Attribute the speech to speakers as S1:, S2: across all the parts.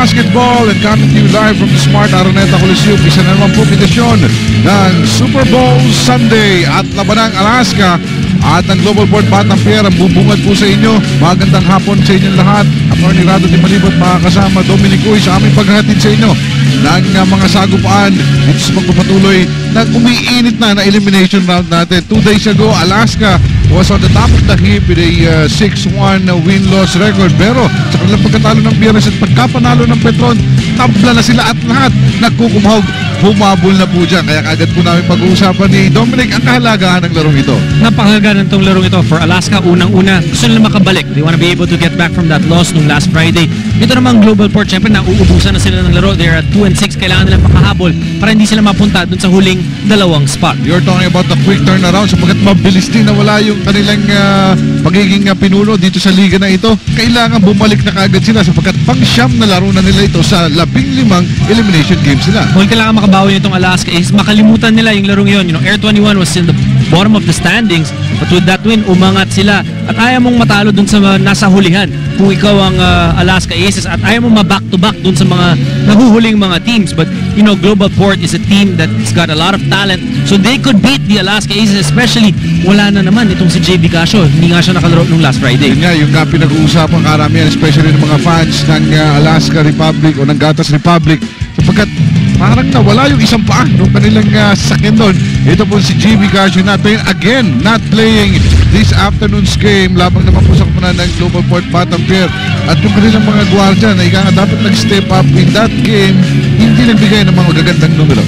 S1: Basketball and coming to you live from the Smart Araneta Coliseum. Isa na naman po edisyon ng Super Bowl Sunday at labanang Alaska at ang Global Port Batang Pier ang bubungad po sa inyo. Magandang hapon sa inyong lahat. Attorney Rado Di Malibot, makakasama Dominic Uy sa aming paghahatid sa inyo ng mga sagupaan dito sa pagpapatuloy ng umiinit na elimination round natin. 2 days ago, Alaska was on the top of the heap with a 6-1 win-loss record. Pero sa kanilang pagkatalo ng Biyernes at pagkapanalo ng Petron, tabla na sila at lahat nagkukumahog. Humabol na po dyan. Kaya agad po namin pag-uusapan ni Dominic ang kahalagahan ng larong ito.
S2: Napakahalaga ng itong larong ito for Alaska. Unang-una, gusto nila makabalik. They want to be able to get back from that loss nung last Friday. Ito namang Global Port, syempre nauubusan na sila ng laro. They're at 2-6. Kailangan nilang makahabol para hindi sila mapunta dun sa huling dalawang spot.
S1: You're talking about the quick turnaround sapagkat mabilis din nawala yung kanilang pagiging pinuno dito sa liga na ito. Kailangan bumalik na kaagad sila sapagkat pang-siyam na laro na nila ito sa 15 elimination games nila.
S2: Kung kailangan makabawi nitong Alaska is makalimutan nila yung larong yun. Air 21 was still the bottom of the standings, but with that win, umangat sila. At ayaw mong matalo dun sa nasa hulihan kung ikaw ang Alaska Aces at ayaw mong ma-back-to-back dun sa mga nahuhuling mga teams. But, Global Port is a team that's got a lot of talent, so they could beat the Alaska Aces, especially wala na naman itong si JB Casio. Hindi nga siya nakalaro nung last Friday.
S1: Yun nga, yung pinag-uusapan karamihan, especially ng mga fans ng Alaska Republic o ng Gatas Republic, sapagkat parang nawala yung isang paa ng kanilang sasakyan doon. Ito po si JB Casio not playing this afternoon's game. Labang naman po sa kupunan ng Global Port Batang Pier. At yung kanilang mga gwardiya na dapat nag-step up in that game, hindi nagbigay ng mga gagandang numero.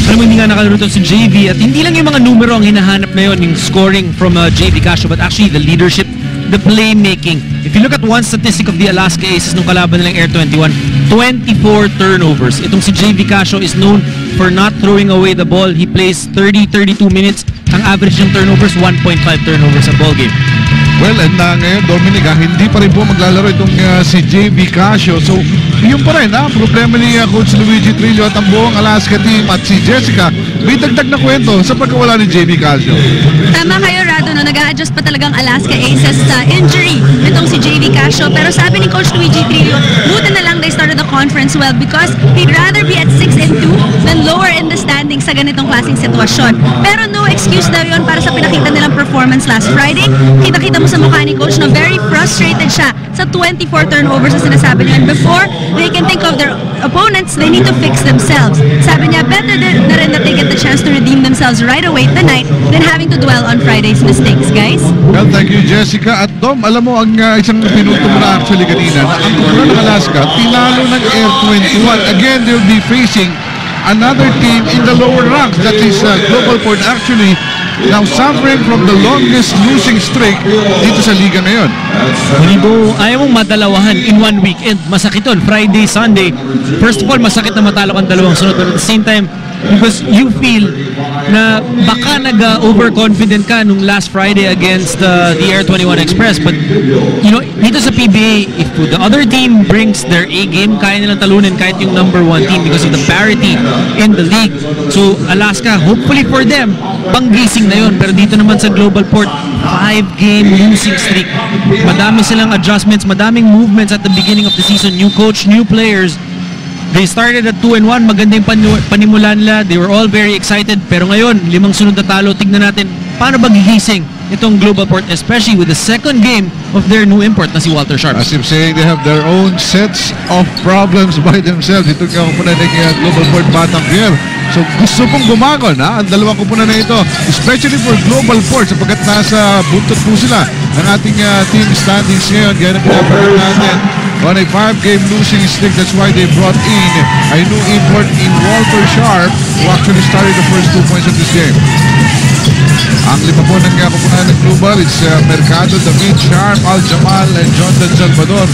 S2: Alam mo, hindi nga nakalaro si JV at hindi lang yung mga numero ang hinahanap na yun, yung scoring from JV Casio, but actually the leadership, the playmaking. If you look at one statistic of the Alaska Aces nung kalaban nilang Air 21, 24 turnovers. Itong si JV Casio is known for not throwing away the ball. He plays 30-32 minutes. Ang average ng turnovers, 1.5 turnovers a ball game.
S1: Well, and ngayon, Dominic, hindi pa rin po maglalaro itong si JV Casio. So, yun pa rin, problema ni Coach Luigi Trillo at ang buong Alaska team at si Jessica, may dagdag na kwento sa pagkawala ni JV Casio.
S3: Tama kayo, Rado, no? Nag-a-adjust pa talagang Alaska Aces sa injury itong si JV Casio. Pero sabi ni Coach Luigi Trillo, buti na lang they started the conference well because he'd rather be at 6-2 than lower in the standings sa ganitong klaseng sitwasyon. Pero no excuse daw yun para sa pinakita nilang performance last Friday. Kita-kita mo sa mukha ni Coach na very frustrated siya sa 24 turnovers na sinasabi niya. And before they can think of their opponents, they need to fix themselves. Sabi niya, better na rin that they get the chance to redeem themselves right away tonight than having to dwell on Friday's mistakes, guys.
S1: Well, thank you, Jessica. At Dom, alam mo, ang isang pinuto mo na actually kanina, na ang kupunan ng Alaska, tinalo ng Air 21. Again, they'll be facing another team in the lower ranks. That is Global Port actually now suffering from the longest losing streak dito sa liga ngayon.
S2: Ayaw mong madalawahan in one weekend. Masakit yun. Friday, Sunday. First of all, masakit na matalo kang dalawang sunod. But at the same time, because you feel na baka nag-overconfident ka nung last Friday against the Air 21 Express. But, dito sa PBA, if the other team brings their A game, kaya nilang talunin kahit yung number 1 team because of the parity in the league. So, Alaska, hopefully for them, panggising na yun. Pero dito naman sa Global Port, 5-game losing streak. Madami silang adjustments, madaming movements at the beginning of the season. New coach, new players. They started at 2-1, maganda yung panimula nila. They were all very excited. Pero ngayon, 5 sunod na talo. Tignan natin, paano ba gigising itong Global Port, especially with the second game of their new import na si Walter Sharp.
S1: As if saying they have their own sets of problems by themselves. Ito nga kupunan ng Global Port Batang Pier. So gusto pong bumangon ang dalawang kupunan na ito, especially for Global Port sapagkat nasa buntot po sila ng ating team standings ngayon. Gaya na pinapanood natin on a 5-game losing streak. That's why they brought in a new import in Walter Sharp, who actually started the first 2 points of this game. Ang 5 po ng kupunan ng Global, it's Mercado, David, Sharp, Al Jamal, and Jonathan Salvador.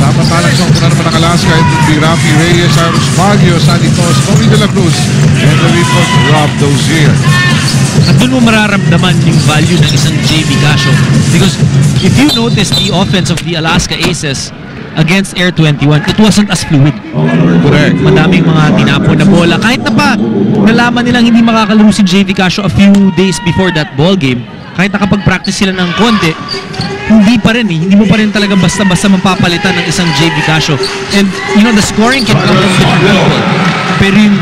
S1: Samantalang sa kupunan naman ng Alaska, it would be Rafi Reyes, Cyrus Baguio, Sanitos, Tommy De La Cruz, and the report, Rob Dozier.
S2: At doon mo mararamdaman yung value ng isang JV Casio. Because if you notice the offense of the Alaska Aces against Air 21, it wasn't as fluid.
S1: Correct.
S2: Madaming mga tinapon na bola. Kahit na pa nalaman nilang hindi makakalaro si JV Casio a few days before that ball game, kahit nakapag-practice sila ng konti, hindi pa rin hindi mo pa rin talaga basta-basta mapapalitan ng isang JV Casio. And the scoring can come from different people. Pero yung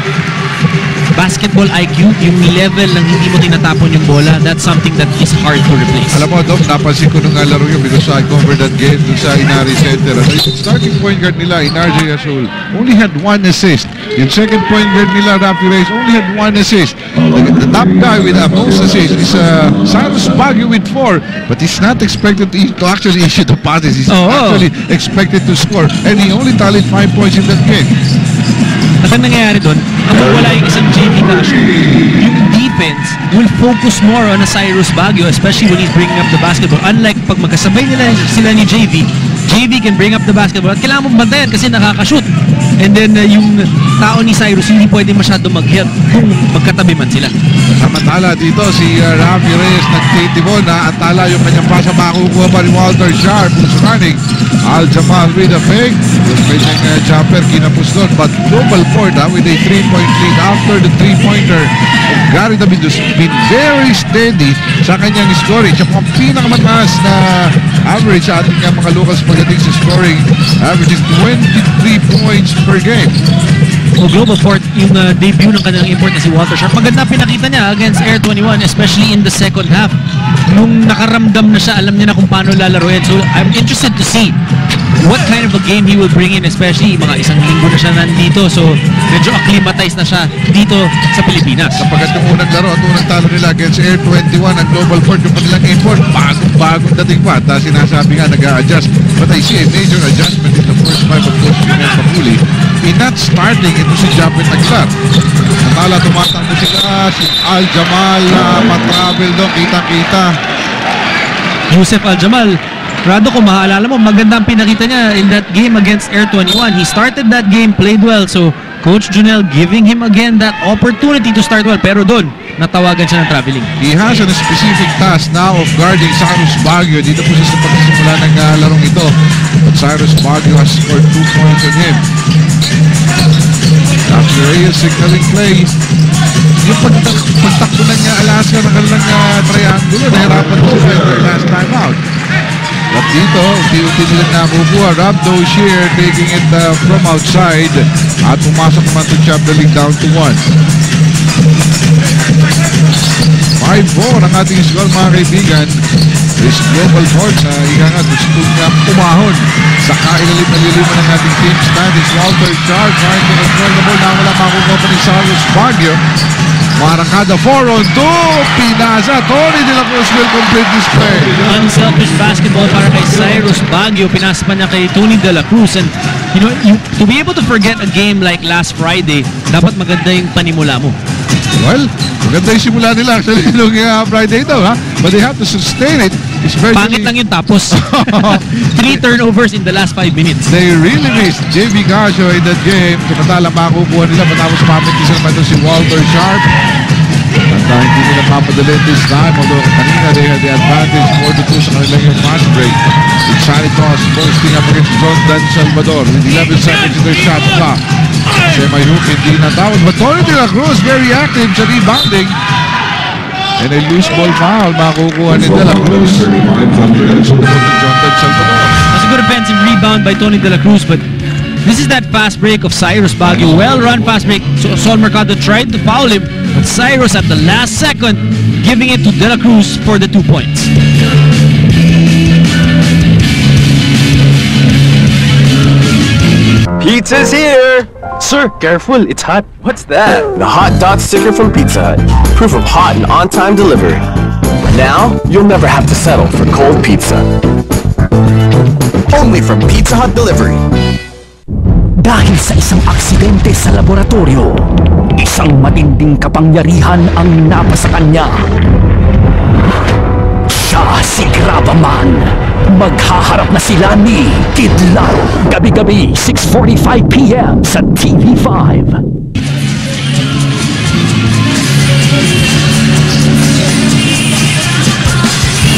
S2: basketball IQ, yung level ng hindi mo tinatapon yung bola, that's something that is hard to replace.
S1: Alam mo, Dom, napansin ko nung laro yun because I covered that game dun sa Inari Center. At yung starting point guard nila, Inarje Azul, only had 1 assist. Yung second point guard nila, Rafi Reyes, only had 1 assist. The top guy with the most assists is Cyrus Baguio with 4, but he's not expected to actually issue the passes. He's actually expected to score. And he only tallied 5 points in that game.
S2: At ang nangyayari doon, kapag wala yung isang JV Casio, yung defense will focus more on a Cyrus Baguio, especially when he's bringing up the basketball. Unlike pag magkasabay sila ni JV, JV can bring up the basketball at kailangan mong bantayan kasi nakakashoot. And then yung tao ni Cyrus hindi pwede masyado mag-help kung magkatabi man sila.
S1: Samantala dito si Rafi Reyes nagtitibon na antala yung kanyang pasa makukuha pa ni Walter Sharp who's running. Al Jamal with a fake. Yung kanyang jumper kinapos doon. But global port with a 3-point lead after the 3-pointer. Gary David has been very steady sa kanyang scoring. Siya po ang pinakamataas na average sa ating mga locals pagdating sa scoring. Averaging 23 points per game.
S2: O Global Port, yung debut ng kanilang import na si Walter Sharp, maganda pinakita niya against Air 21, especially in the second half. Nung nakaramdam na siya, alam niya na kung paano lalaruin. So I'm interested to see what kind of a game he will bring in, especially mga isang linggo na siya nandito. So medyo acclimatized na siya dito sa Pilipinas.
S1: Kapag itong unang laro at unang talo nila against Air 21 ang Global Port yung kanilang import, bagong dating pa. At sinasabi nga nag-a-adjust. But I see a major adjustment in the first 5 of course Pimel Papuli. In not starting, ito si Japet Aguilar. Natala tumatakbo sila si Al Jamal matravel doon, kita-kita.
S2: Yusef Al Jamal, Rado, kung maalala mo, magandang pinakita niya in that game against Air 21. He started that game, played well. So Coach Junel giving him again that opportunity to start well. Pero doon, natawagan siya ng traveling.
S1: He has a specific task now of guarding Cyrus Baguio. Dito po siya sa pagsisimula ng larong ito. But Cyrus Baguio has scored 2 points on him. After Reyes signaling play, yung pagtakbo ng Alaska ng kanilang triangulo, nahirapan ko sila last time out. At dito, unti-unti nilang nakukuha. Rob Dozier taking it from outside at pumasok naman to chop the league down to 1. 5-4 ang ating score mga kaibigan. This Global Port na ika nga gusto nga umahon sa kailalim na liliman ng ating team standings. Walter Sharp trying to control the ball na wala makukuha pa ni Cyrus Baguio. Marakada 4-on-2. Pinasa. Tony De La Cruz will complete this play.
S2: Unselfish basketball para kay Cyrus Baguio. Pinasa pa niya kay Tony De La Cruz. And to be able to forget a game like last Friday, dapat maganda yung panimula mo.
S1: Well, maganda yung simula nila actually nung Friday ito, ha? But they have to sustain it.
S2: Pangit lang yung tapos. 3 turnovers in the last 5 minutes.
S1: They really missed JV Casio in that game. Samantala makukuha nila matapos mapitisa naman ito si Walter Sharp. At hindi nila mapadali this time. Although kanina they had the advantage 4-2 sa kanilang yung fast break. It's Sanitos posting up against John Dan Salvador with 11 seconds in their shot clock. Semayuk hindi natawag. But Tony De La Cruz very active sa rebounding. And a loose ball foul makukuha ni De La Cruz.
S2: That's a good offensive rebound by Tony De La Cruz, but this is that fast break of Cyrus Baguio. Well run fast break. So Sol Mercado tried to foul him, but Cyrus at the last second giving it to De La Cruz for the 2 points.
S4: Pizza's here! Sir, careful, it's hot. What's that? The Hot Dot sticker from Pizza Hut. Proof of hot and on-time delivery. Now, you'll never have to settle for cold pizza. Only from Pizza Hut Delivery.
S5: Dahil sa isang aksidente sa laboratorio, isang matinding kapangyarihan ang napasa kanya. Siya si Gravaman. Maghaharap na sila ni Kidlat. Gabi-gabi, 6:45 p.m. sa TV5.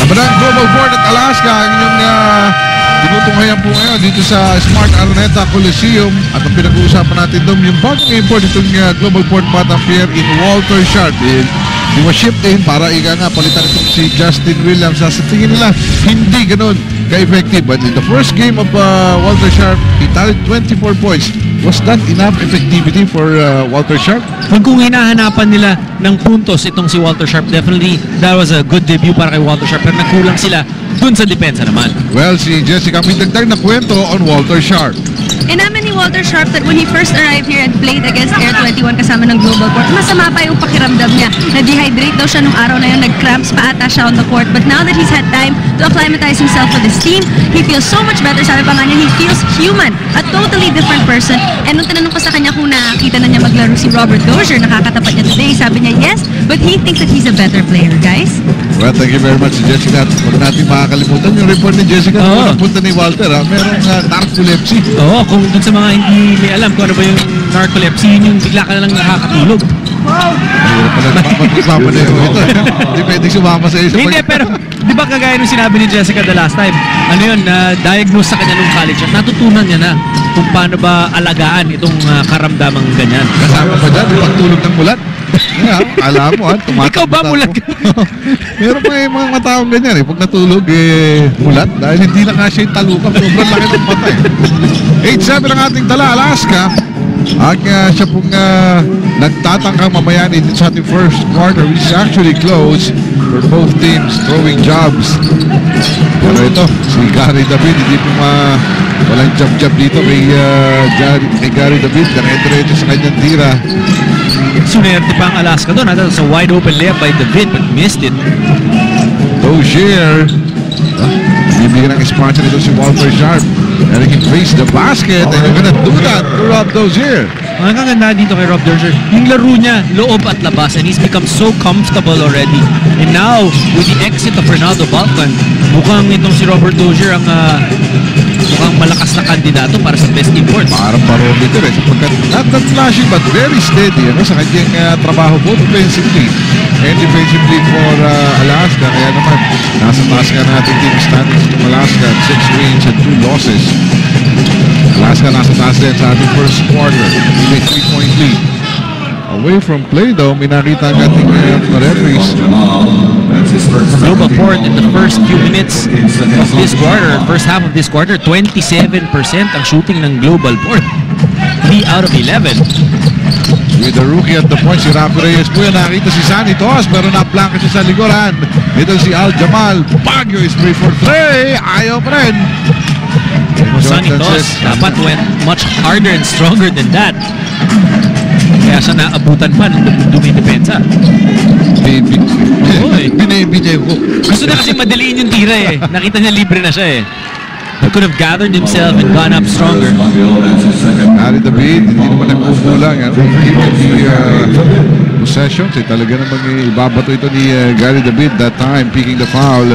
S1: Labanang Global Port at Alaska ang inyong tinutunghayan po ngayon dito sa Smart Araneta Coliseum. At ang pinag-uusapan natin doon yung bagong import itong Global Port Batang Pier in Walter Sharp. He was shipped in para ika nga palitan itong si Justin Williams. Sa tingin nila, hindi ganun ka-effective. But in the first game of Walter Sharp, he tallied 24 points. Was that enough effectivity for Walter Sharp?
S2: Kung hinahanapan nila ng puntos itong si Walter Sharp, definitely that was a good debut para kay Walter Sharp. Pero nagkulang sila dun sa depensa naman.
S1: Well, si Jessica may dagdag na kwento on Walter Sharp.
S3: Inamin ni Walter Sharp that when he first arrived here and played against Air 21 kasama ng Global Port, masama pa yung pakiramdam niya. Na-dehydrate daw siya nung araw na yun, nag-cramps pa ata siya on the court. But now that he's had time to acclimatize himself with his team, he feels so much better. Sabi pa nga niya, he feels human, a totally different person. And nung tinanong ko sa kanya kung nakakita na niya maglaro si Robert Dozier, nakakatapat niya today, sabi niya yes, but he thinks that he's a better player, guys.
S1: Well, thank you very much, Jessica. Huwag natin makakalimutan yung report ni Jessica. Punta ni Walter, merong narcolepsy.
S2: Oo, kung dun sa mga hindi may alam kung ano ba yung narcolepsy, yun yung bigla ka na lang nakakatulog.
S1: Pag-usapan na yun ito. Hindi pwedeng sumama sa isa.
S2: Hindi, pero di ba kagaya nung sinabi ni Jessica the last time, ano yun, na-diagnose sa kanya nung college at natutunan niya na kung paano ba alagaan itong karamdamang ganyan.
S1: Kasama pa dyan, yung pagtulog ng mulat. Alam mo,
S2: ikaw ba mulat ka?
S1: Meron pa yung mga taong ganyan eh. Pag natulog, mulat. Dahil hindi na nga siya yung talukap. Sobrang laki ng mata eh. 8-7 ang ating tala, Alaska. At siya pong nagtatangkang mamayani sa ating first quarter, which is actually close for both teams throwing jobs. Pero ito, si Gary David, hindi po walang jab-jab dito kay Gary David. Dire-diretso sa kanyang tira.
S2: Sunerte pa ang Alaska doon. That was a wide open layup by David but missed it.
S1: Dozier. Bibigyan ng sponsor nito si Walter Sharp. And he can face the basket and you're gonna do that to Rob Dozier.
S2: Ang kaganda dito kay Rob Dozier, yung laro niya, loob at labas, and he's become so comfortable already. And now, with the exit of Ronaldo Balkan, mukhang itong si Robert Dozier ang mukhang malakas na kandidato para sa best import.
S1: Parang barometer eh. Sapagkat not that flashy but very steady sa kanyang trabaho both offensively and defensively for Alaska. Kaya naman, nasa taas nga natin team standings ng Alaska at 6 wins and 2 losses. Alaska nasa taas din sa ating first quarter. May 3-point lead. Away from play though, may nakita ang ating referees.
S2: Global Port in the first few minutes of this quarter, first half of this quarter, 27% ang shooting ng Global Port. 3 out of 11.
S1: With the rookie at the point, si Rafi Reyes po yan. Nakita si Sunny Toss, pero na-planka siya sa likuran. Ito si Al Jamal. Baguio is 3 for 3. Ayaw pa rin.
S2: Sunny Toss dapat went much harder and stronger than that. Kaya siya naabutan pa ng dumi-depensa.
S1: Binibigay ko.
S2: Gusto na kasi madaliin yung tira eh. Nakita niya libre na siya eh. He could have gathered himself and gone up stronger.
S1: Gary David, hindi naman nagkukulang. Possessions, talaga namang ibabato ito ni Gary David that time, picking the foul.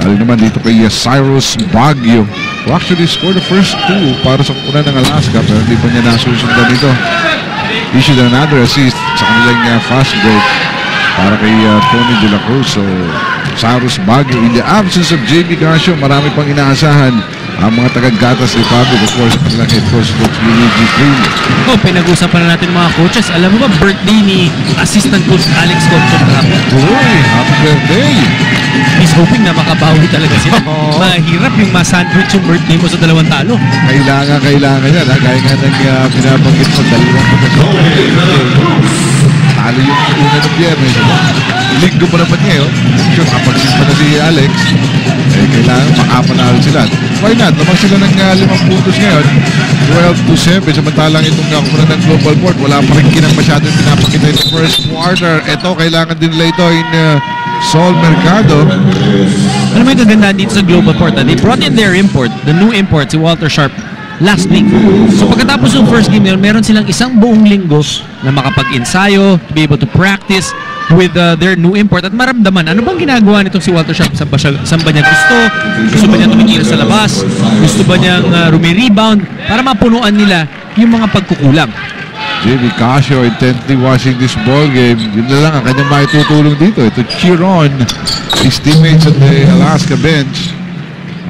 S1: Kali naman dito kay Cyrus Baguio, who actually scored the first 2 para sa kunan ng Alaska, pero hindi pa niya nasusundan ito. Issued another assist sa kanilang fast break para kay Tony De La Cruz. So, Cyrus Baguio, in the absence of JB Casio, marami pang inaasahan ang mga taga-Gatas Republic, of course, ang kanilang head coach, Coach Luigi Trillo.
S2: Oh, pinag-usapan na natin mga coaches. Alam mo ba, birthday ni assistant coach Alex Conchon kahapon?
S1: Uy, happy birthday!
S2: He's hoping na makabawi talaga sila. Mahirap yung ma-sandwich yung birthday mo sa 2 talo.
S1: Kailangan yan. Gaya nga ng pinabanggit sa 2 talo yung una ng biyernes. Linggo pa naman niya, sure, kapagsimpa na si Alex, kailangan makapanalo sila. Why not? Lamang sila ng 5 puntos ngayon, 12-7. Samantalang itong kakunan ng Global Port, wala pa rin kinang masyadong pinapakita in the first quarter. Ito, kailangan din nila ito in Sol Mercado.
S2: Alam mo ito ganda dito sa Global Port, they brought in their import, the new import, si Walter Sharp, last week. So pagkatapos ng first game nila, meron silang isang buong linggo na makapag-ensayo, to be able to practice with their new import at maramdaman ano bang ginagawa nitong si Walter Sharp. Saan ba niya gusto ba niya tumingin sa labas, gusto ba niyang rumi-rebound para mapunuan nila yung mga pagkukulang.
S1: JB Casio intently watching this ball game. Yun na lang ang kanyang maitutulong dito. Ito cheer on his teammates at the Alaska bench.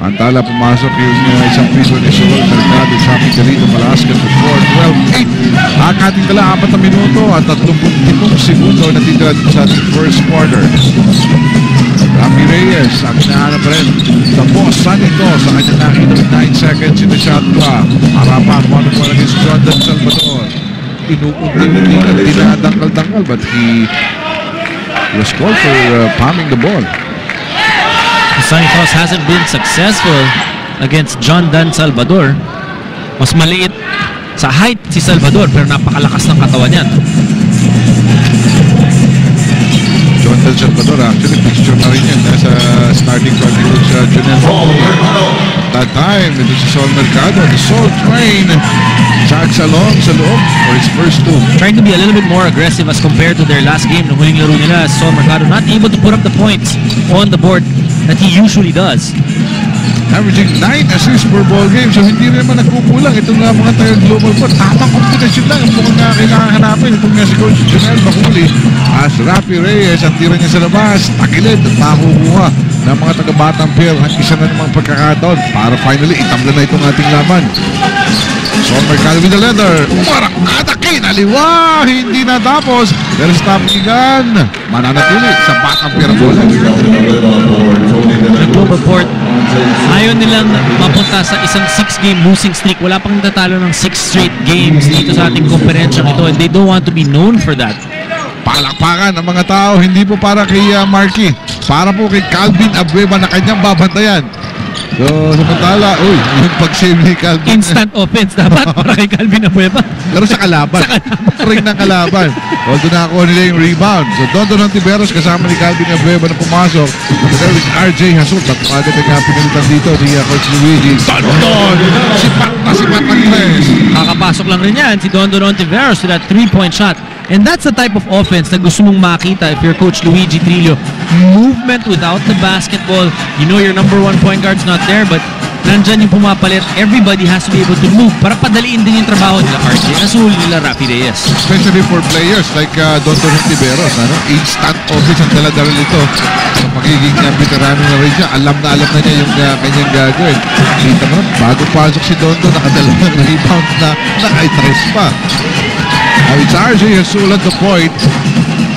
S1: Antala pumasok yung isang piso ni Sol Mercado. Sabi ka rito, Alaska to score 12-8. At ating dala, 4 na minuto at 35 segundo na titira sa ating first quarter. Rafi Reyes, ang hinahanap pa rin. The boss, Sanito, sa kanya nakita 9 seconds in the shot clock. Harapan, 1-1 against Jordan Salvador. Inuunti-unti at dinadangkal-dangkal, but he was called for palming the ball.
S2: Santos hasn't been successful against John Dan Salvador. Mas maliit sa height si Salvador pero napakalakas ng katawan niyan.
S1: John Dan Salvador, actually picture na rin yan nasa starting point ni Coach Junel. That time, ito si Sol Mercado, the Soul Train. Jags along sa loob for his first 2.
S2: Trying to be a little bit more aggressive as compared to their last game. Nung huling laro nila, Sol Mercado not able to put up the points on the board that he usually does.
S1: Averaging 9 assists per ball game. So hindi rin naman nagkukulang. Itong mga taga-global po. Tamang kombinasyon lang. Ang mukhang kailangan hanapin. Itong nga si Coach Junel Bakuli. As Rafi Reyes, ang tira niya sa labas. Takilid at makukuha ng mga taga-Batang Pier. Ang isa na namang pagkakataon para finally itabla na itong ating laban. So Mercado with the leather. Umarangkada kinaliwa. Hindi na tapos. Pero stopping gun. Mananatili sa Batang Pier.
S2: The global port, ayaw nilang mapunta sa isang 6-game losing streak. Wala pang natatalo ng 6 straight games dito sa ating komperensyang ito, and they don't want to be known for that.
S1: Palakpakan ng mga tao, hindi po para kay Marky, para po kay Calvin Abueva na kanyang babantayan. So, samantala, yung pag-save ni Calvin.
S2: Instant offense dapat para kay Calvin Abueva.
S1: Pero sa kalaban. Ring ng kalaban. Although nakakuha nila yung rebound. So, Dondon Ontiveros kasama ni Calvin Abueva na pumasok. Together with RJ Hasul. Tatlo agad ang pinalitan dito ni Coach Luigi. Dondon! Sipat ang tres.
S2: Kakapasok lang rin yan si Dondon Ontiveros with that 3-point shot. And that's the type of offense na gusto mong makita if you're Coach Luigi Trillo. Movement without the basketball. You know your number 1 point guard's not there, but nandyan yung pumapalit. Everybody has to be able to move para padaliin din yung trabaho nila RJ Azul, nila Rafi Reyes.
S1: Especially for players like Dondon Ontiveros. Instant offense ang dala-dala nito. So, magiging veterano na rin siya. Alam na niya yung kanyang gagawin. Kita mo, bago pasok si Dondon, nakadalawang rebound na naka-tres pa. Now it's RJ Azul at the point.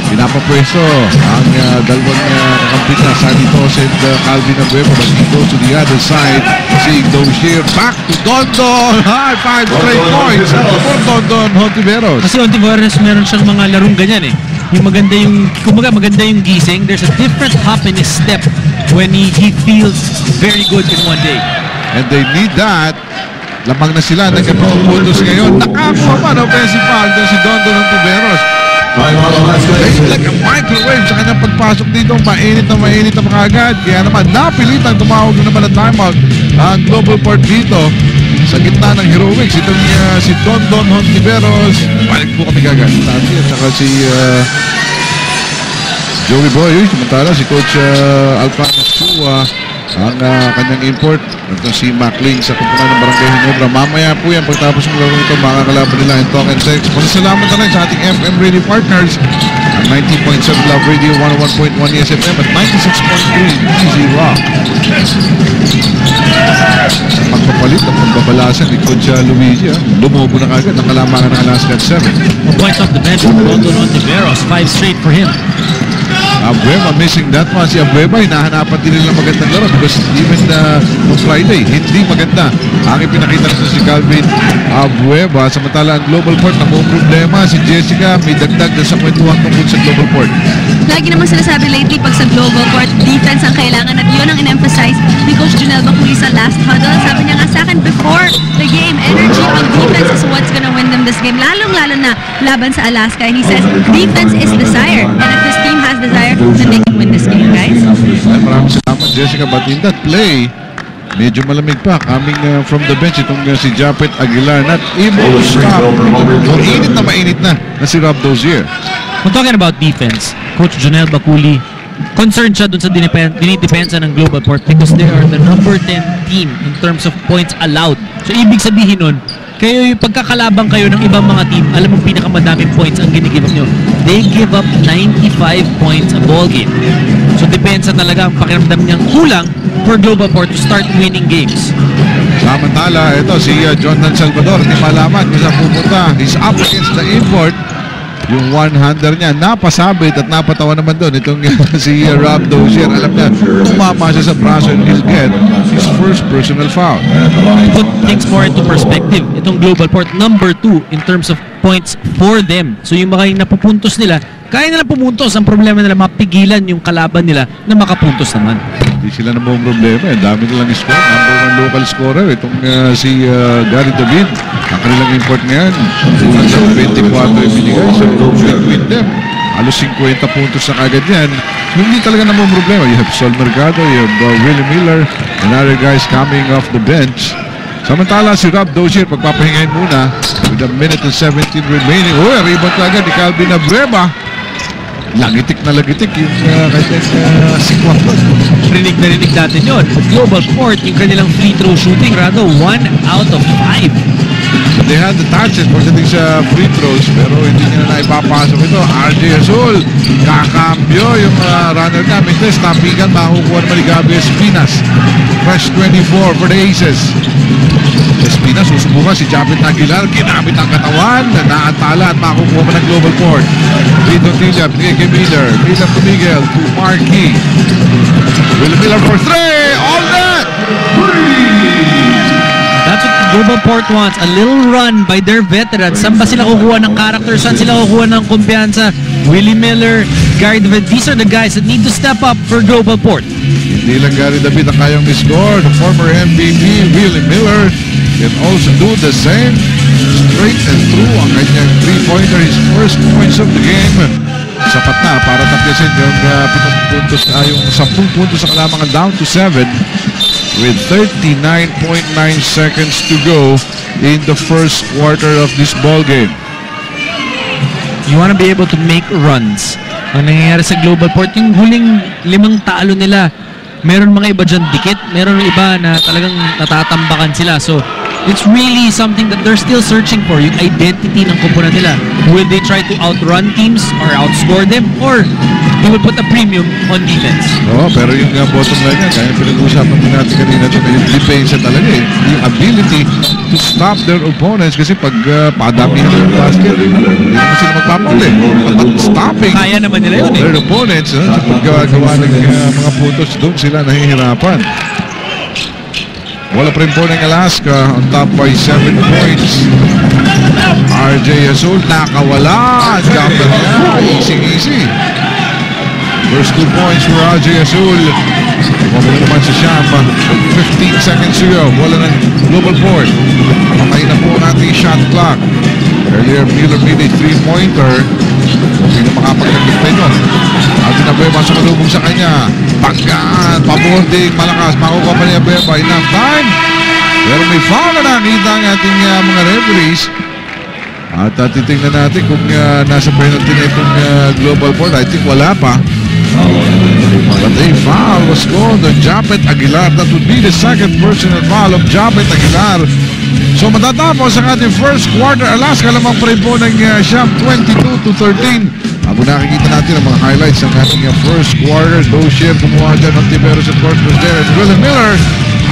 S1: Pinapapwesto ang dalawang kakampi na Santos and Calvin Abueva, but he goes to the other side. Seeing those here, back to Dondon. High 5 straight points for Dondon Ontiveros.
S2: Kasi Ontiveros meron siyang mga larong ganyan eh. Yung maganda yung, kumbaga maganda yung gising. There's a different hop in his step when he feels very good in one day.
S1: And they need that. Lamang na sila, nagkapuntos ngayon. Nakakuha pa na offensive foul doon si Dondon Ontiveros. Like a microwave sa kanyang pagpasok dito. Mainit na makagad. Kaya naman napilitan tumawag na naman ang timeout ang global port dito sa gitna ng heroics. Itong si Dondon Ontiveros. Balik po kami gagad. Tati at saka si Joey Boy. Samantala si Coach Alfano Chua ang kanyang import. Ito si Macling sa kumpunan ng Barangay Hinebra. Mamaya po yan pagtapos ng laro ito, mga kalaban nila in Talk and Sex. Salamat na rin sa ating FM Radio partners ang 90.7 Love Radio, 101.1 ESFM at 96.3 Easy Rock. Pagpapalit at pagbabalasan ni Coach Luigi, lumobo na kagad ang kalamangan ng Alaska at 7.
S2: Points off the bench from Dondon Ontiveros, 5 straight for him.
S1: Abueva missing that one. Si Abueva hinahanapan din nila magandang laro because even on Friday hindi maganda ang ipinakita nito si Calvin Abueva. Samantala ang global port na may problema. Si Jessica may dagdag na sa kwentuhan tungkol sa global port.
S3: Lagi naman sinasabi lately pag sa global court, defense ang kailangan at yun ang in-emphasize ni Coach Junel Bakuli sa last huddle. Sabi niya nga sa akin before the game, energy on defense is what's gonna win them this game. Lalong-lalo na laban sa Alaska. And he says, defense is desire. And if this team has desire, then they can win this game, guys.
S1: Ay, maraming salamat Jessica. But in that play, medyo malamig pa. Coming from the bench, itong si Japet Aguilar not able to stop. Mainit na si Rob Dozier.
S2: When talking about defense, Coach Junel Bakuli, concerned siya dun sa dinidepensa ng Global Port because they are the number 10 team in terms of points allowed. So, ibig sabihin nun, kayo yung pagkakalabang kayo ng ibang mga team, alam mo pinakamadaming points ang ginigive up nyo. They give up 95 points a ball game. So, depensa talaga ang pakiramdam niyang kulang for Global Port to start winning games.
S1: Samantala, ito si Jonathan Salvador, hindi malaman kung saan pupunta. He's up against the import. Yung one-hander niya, napasabit at napatawa naman doon. Itong si Rob Dozier, alam niya, umama siya sa braso and he'll get his first personal foul.
S2: Put things more into perspective. Itong Global Port, number 2 in terms of points for them. So yung mga napupuntos nila, kaya nila pumuntos. Ang problema nila, mapigilan yung kalaban nila na makapuntos naman.
S1: Hindi sila na mga problema. Dami nilang score. Number 1 local scorer. Itong si Gary David. Ang kanilang import ngayon. Sa 24 ibinigay. So, with them. Halos 50 puntos na kagad yan. Hindi talaga na mga problema. You have Sol Mercado, you have Willie Miller, and other guys coming off the bench. Samantala si Rob Dozier, pagpapahingayin muna with a minute and 17 remaining. Rebound kagad ni Calvin Abreva. Lagitik na lagitik yung kanyang sikwat.
S2: Rinig na rinig natin yun. Global Port, yung kanilang free throw shooting, Rado, 1 out of 5.
S1: They had the touches pagdating sa free throws pero hindi nila na ipapasok ito. RJ Azul, kakambyo yung runner namin. Ito, tapigan, makukuha naman ni Gabi Espinas. Fresh 24 for the Aces. Espinas, susubukan si Japet Aguilar, ginamit ang katawan, naantala at makukuha man ng Global Port. Rito Tilla, binigay kay Miller, Miller to Miguel, to Marquis. Will Miller for 3, all net!
S2: That's what Global Port wants, a little run by their veterans. Saan ba sila kukuha ng character? Saan sila kukuha ng kumpiyansa? Willie Miller, Gary David, these are the guys that need to step up for Global Port.
S1: Hindi lang Gary David ang kayang miscore. The former MVP, Willie Miller, can also do the same. Straight and through ang kanyang 3-pointer, his first points of the game. Sapat na para tapisin yung 10 puntos sa kalamangan, down to 7 with 39.9 seconds to go in the first quarter of this ball game.
S2: You want to be able to make runs. Ang nangyayari sa Global Port, yung huling 5 talo nila, meron mga iba dyan dikit, meron iba na talagang natatambakan sila. So, it's really something that they're still searching for, yung identity ng kupunan nila. Will they try to outrun teams or outscore them, or they will put a premium on defense?
S1: Oo, pero yung bottom line yan, kaya pinag-uusapan din natin kanina ito, yung defense talaga eh. Yung ability to stop their opponents kasi pag padamihan ng basket, hindi naman sila magpapali. But stopping
S2: Kaya naman nila yun eh.
S1: their opponents, sa paggawa ng mga puntos, doon sila nahihirapan. Wala pa rin po ng Alaska on top by 7 points. RJ Azul nakawala. Jumper niya. Easy. First 2 points for RJ Azul. Pabalik naman si Shamba. 15 seconds to go. Wala ng Global Port. Patay na po ang ating shot clock. Earlier, Miller made a 3-pointer. Hindi na makapagkagit pa yun. Alvin Abreva sa kalubong sa kanya. Pagkaan, pabording, malakas. Makukuha pa niya Abreva. Enough time. Pero may foul na nakita ang ating mga referees. At titingnan natin kung nasa penalty na itong Global Port. I think wala pa. But a foul was called on Japet Aguilar. That would be the second personal foul of Japet Aguilar. So matatapos ang ating first quarter. Alaska lamang pa rin po ng siyam 22-13. Habang nakikita natin ang mga highlights ng ating first quarter. Dozier kumuha dyan ng Tiberos at course was there. And Willie Miller.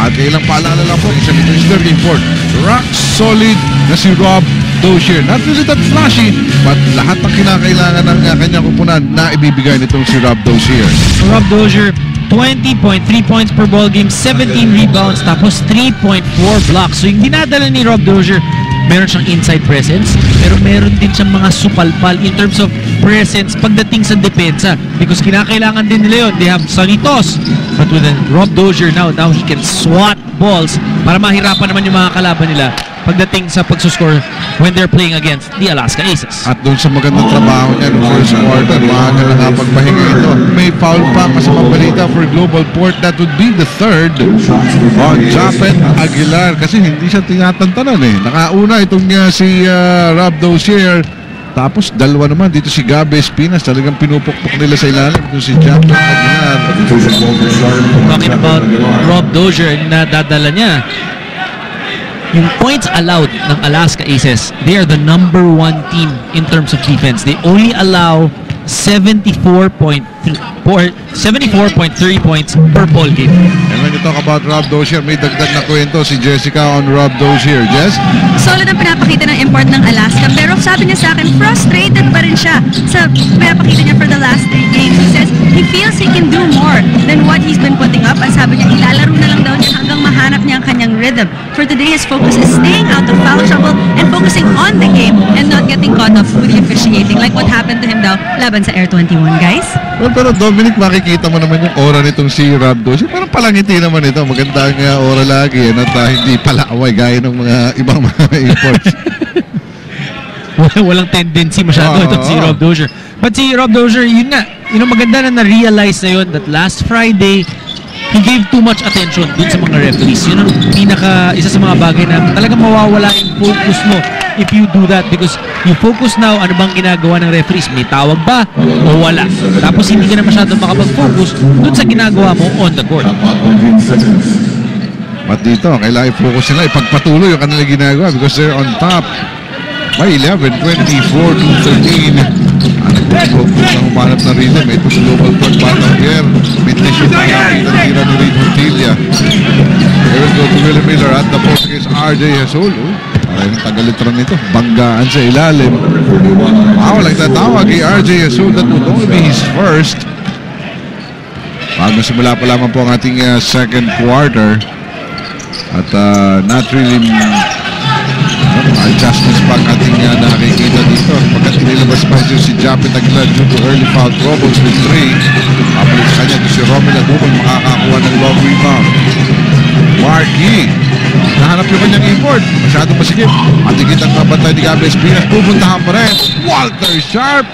S1: At ilang paalala lang po sa Mr. Import. Rock solid na si Rob Dozier. Not really that flashy, but lahat ng kinakailangan ng kanyang kupunan na ibibigay nitong si Rob Dozier.
S2: Rob Dozier, 20.3 points per ball game, 17 rebounds, tapos 3.4 blocks. So yung dinadala ni Rob Dozier, meron siyang inside presence, pero meron din siyang mga supalpal in terms of presence pagdating sa depensa. Because kinakailangan din nila yun. They have Sanitos, but with Rob Dozier now he can swat balls para mahirapan naman yung mga kalaban nila pagdating sa pagsuscore when they're playing against the Alaska Aces.
S1: At doon sa magandang trabaho niya no first quarter, maaga na nakapagpahinga ito. May foul pa kasamang balita for Global Port. That would be the third on Japet Aguilar kasi hindi siya tinatantanan eh. Nakauna itong si Rob Dozier. Tapos dalawa naman dito si Gabi Espinas, talagang pinupukpok nila sa ilalim. Ito si Japet Aguilar.
S2: Talking about Rob Dozier na dadala niya, yung points allowed ng Alaska Aces, they are the #1 team in terms of defense. They only allow 74.3 points per ball game.
S1: And when you talk about Rob Dozier, may dagdag na kwento si Jessica on Rob Dozier. Jess?
S3: Solid ang pinapakita ng import ng Alaska, pero sabi niya sa akin, frustrated pa rin siya sa pinapakita niya for the last 3 games. He says he feels he can do more than what he's been putting up. Ang sabi niya, ilalaro na lang daw niya hanggang mahanap niya ang kanyang rhythm. For today, his focus is staying out of foul trouble and focusing on the game and not getting caught up with the officiating like what happened to him daw laban sa Air 21, guys.
S1: Well, pero Dominic, makikita mo naman yung aura nitong si Rob Dozier. Parang palangiti naman ito. Maganda ang aura lagi. At hindi palaaway gaya ng mga ibang mga imports.
S2: Walang tendency masyado itong si Rob Dozier. But si Rob Dozier, yun nga, maganda na na-realize na yun that last Friday, he gave too much attention dun sa mga referees. Yun ang isa sa mga bagay na talagang mawawala yung focus mo if you do that, because you focus now, ano bang ginagawa ng referees? May tawag ba o wala? Tapos hindi ka na masyadong makapag-focus dun sa ginagawa mo on the court.
S1: But dito, kailangan i-focus nila, ipagpatuloy yung kanilang ginagawa because they're on top by 11, 24-13. Focus ang umanap na rhythm. Ito sa global court battle here. Midnight shoot na nakita ng tira ni Reid Montilla. Here we go to Willie Miller at the post against RJ Hasol. Parang tagaliteran nito. Banggaan sa ilalim. Wow, like tatawag kay RJ Hasol. That would only be his first. Bago simula pa lamang po ang ating second quarter. At not really adjustments pa ang ating nakikita dito. Pagkat nilabas pa ito si Japet Aguilar due to early foul troubles with 3. Papalit sa kanya ito si Romel Agumon makakakuha ng long rebound. Marky, nahanap yung kanyang import. Masyado masigip. Matigit ang kabantay ni Gabi Espinas. Pupuntahan pa rin. Walter Sharp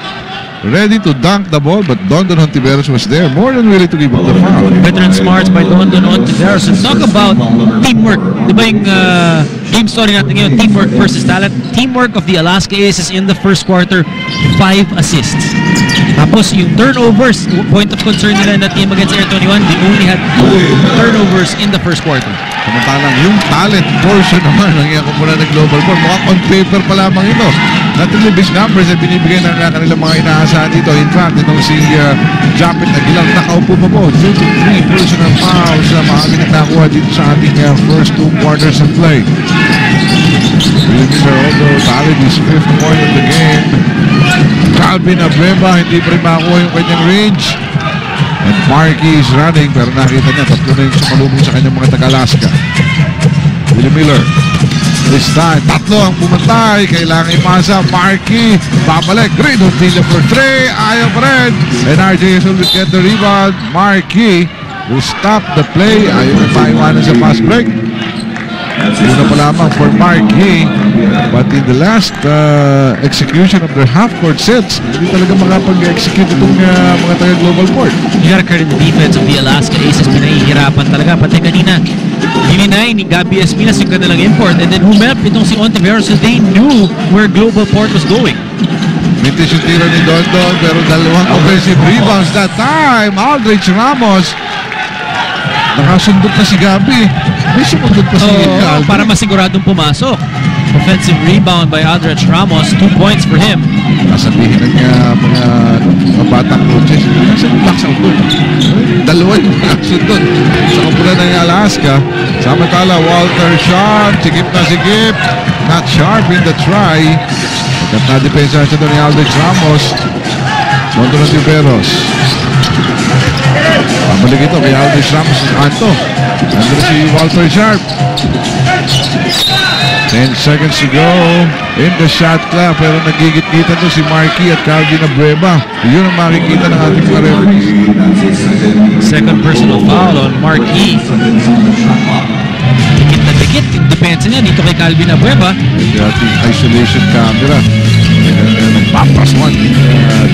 S1: ready to dunk the ball, but Dondon Hontiveros was there, more than willing to give up the foul.
S2: Veteran smarts by Dondon Hontiveros. And talk about teamwork. Diba yung game story natin ngayon, teamwork versus talent. Teamwork of the Alaska Aces in the first quarter, 5 assists. Tapos yung turnovers, point of concern nila in the team against Air 21, they only had 2 turnovers in the first quarter.
S1: Samantalang yung talent portion naman ng iyang kumula ng global ball, mukhang on paper pa lamang ito. Not really big numbers na binibigay ng kanilang mga inaasahan dito. In fact, itong si Japet Aguilar nakaupo pa po. 2-3 personal fouls na makakita nakuha dito sa ating first 2 quarters of play. Miller, although tallied his 5th point of the game. Calvin Abreva, hindi pa rin makakuha yung kanyang range. And Marky is running, pero nakita niya, tatlo na yung sumalubong sa kanyang mga taga-Alaska. Willie Miller. This time, tatlo ang pumantay. Kailangan ipasa. Marky, babalik. Great Montilla for 3. Ayaw pa rin. And RJ will get the rebound. Marky will stop the play. Ayaw na paiwanan sa fast break. Una pa lamang for Marky. But in the last execution of their half-court sets, hindi talaga makapag-execute itong mga taga-global port.
S2: You gotta credit the defense of the Alaska Aces. Pinahihirapan talaga. Pati kanina, dininay ni Gabi Espinas yung kanilang import. And then humep itong si Ontiveros, so they knew where global port was going.
S1: Mintis yung tira ni Dondon, pero dalawang offensive rebounds that time. Aldrich Ramos. Nakasundot na si Gabi. May sumundot pa si Aldrich.
S2: Para masiguradong pumasok. Offensive rebound by Aldrich Ramos. 2 points for him.
S1: Kasabihin ng mga batang coaches, nasa box out doon. Dalawa yung box out doon. Sa kumpulan ng Alaska. Samantala, Walter Sharp. Sigip na sigip. Not Sharp in the try. Kat na depensa siya doon ni Aldrich Ramos. Mondo ng Tiberos. Pabalik ito kay Aldrich Ramos. Anto. Nandun si Walter Sharp. 10 seconds to go in the shot clock, pero nagigit-gitan to si Marky at Calvin Abreva. Yun ang makikita ng ating mga referees.
S2: Second personal foul on Marky. Dikit na dikit yung depensa niya dito kay Calvin Abreva.
S1: Yung ating isolation camera. Nagpapas one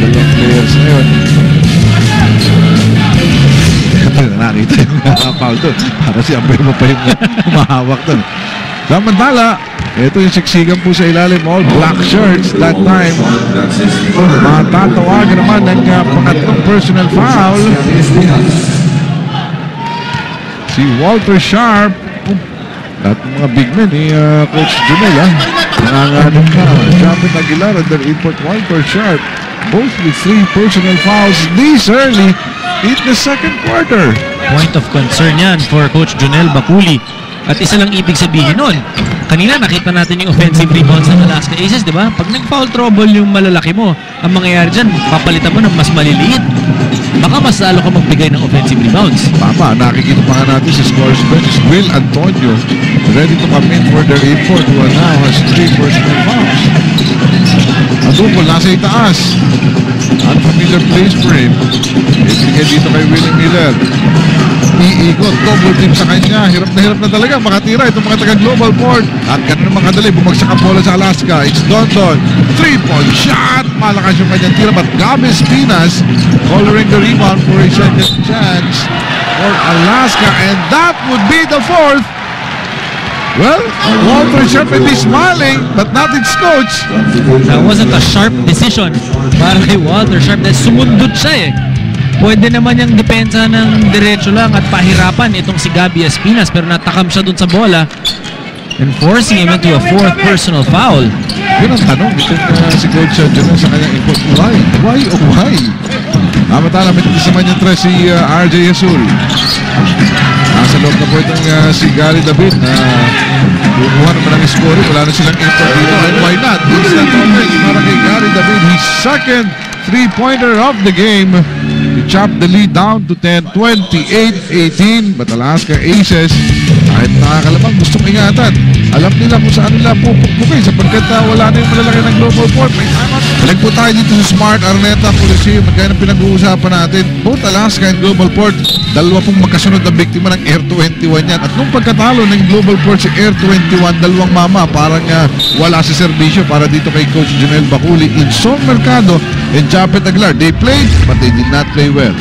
S1: dalawang players na yun. Nakita yung foul doon. Para si Abreva pa yung humahawak doon. Samantala, ito yung siksikan po sa ilalim, all black shirts that time. Matatawagan naman ng pangatlong personal foul. Si Walter Sharp. At mga big men ni Coach Junel, nanganganib ka. Japet Aguilar under import Walter Sharp. both with 3 personal fouls this early in the second quarter.
S2: Point of concern yan for Coach Jonel Baculi. At isa lang ibig sabihin nun, kanina nakita natin yung offensive rebounds ng Alaska Aces, di ba? Pag nag-foul trouble yung malalaki mo, ang mangyayari dyan, papalitan mo ng mas maliliit. Baka mas lalo ka magbigay ng offensive rebounds.
S1: Tama, nakikita pa nga natin sa scorer's bench is Will Antonio ready to come in for their import who now has 3 personal fouls. Adupol, nasa itaas. Unfamiliar place for him. Ibigay dito kay Willie Miller. Iikot, double team sa kanya. Hirap na talaga makatira itong mga taga-global port. At ganun naman kadali, bumagsak ang bola sa Alaska. It's Dondon. 3-point shot. Malakas yung kanyang tira. But Gabi Espinas coloring the rebound for a second chance for Alaska. And that would be the 4th. Well, Walter Sharp may be smiling, but not its coach.
S2: That wasn't a sharp decision para kay Walter Sharp dahil sumundot siya eh. Pwede naman yung depensa ng diretso lang at pahirapan itong si Gabi Espinas pero natakam siya dun sa bola and forcing him into a 4th personal foul.
S1: Yun ang tanong itong si Coach Jonel sa kanyang import. Why? Why o why? Namatala, may naman yung tres si RJ Azul. Nasa loob na po itong si Gary David na kukuha naman ng score. Wala na silang import dito. And why not? Instant offense para kay Gary David. His second 3-pointer of the game. He chopped the lead down to 10, 28-18. But Alaska Aces, kahit nakakalabang, gustong ingatan. Alam nila kung saan nila pupukpukin sapagkat wala na yung malalaki ng global port. May timeout. Balik po tayo dito sa Smart Araneta Coliseum. Magkaya ng pinag-uusapan natin. Both Alaska and Global Port, dalawa pong magkasunod na biktima ng Air 21 yan. At nung pagkatalo ng Global Port si Air 21, dalawang mama, parang wala sa serbisyo para dito kay Coach Jonel Baculi. In Sol Mercado and Japet Aguilar, they played but they did not play well.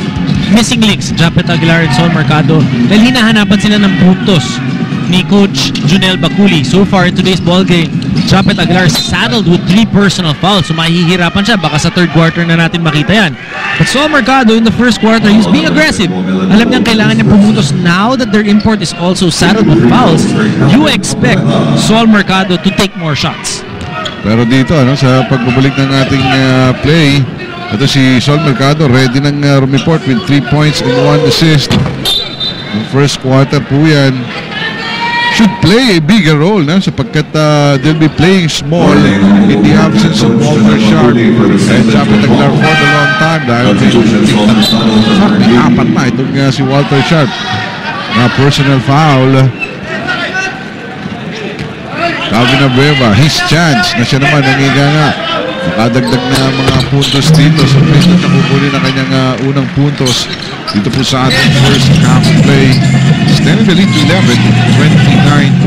S2: Missing links, Japet Aguilar and Sol Mercado. Dahil hinahanapan sila ng puntos ni Coach Jonel Baculi. So far in today's ball game, Japet Aguilar saddled with 3 personal fouls. So mahihirapan siya. Baka sa third quarter na natin makita yan. But Sol Mercado in the first quarter, he's being aggressive. Alam niyang kailangan niya pumuntos. Now that their import is also saddled with fouls, you expect Sol Mercado to take more shots.
S1: Pero dito, sa pagbabalik ng ating play, ito si Sol Mercado ready ng rumiport with 3 points and 1 assist. Yung first quarter po yan. Should play a bigger role sapagkat they'll be playing small in the absence of Walter Sharp and Japet Aguilar for a long time dahil may apat na itong si Walter Sharp na personal foul. Calvin Abreva, his chance na siya naman nangiga nga. Nakadagdag na mga puntos dito sa place na nakukunin na kanyang unang puntos dito po sa ating first half play. Extended the lead to 11,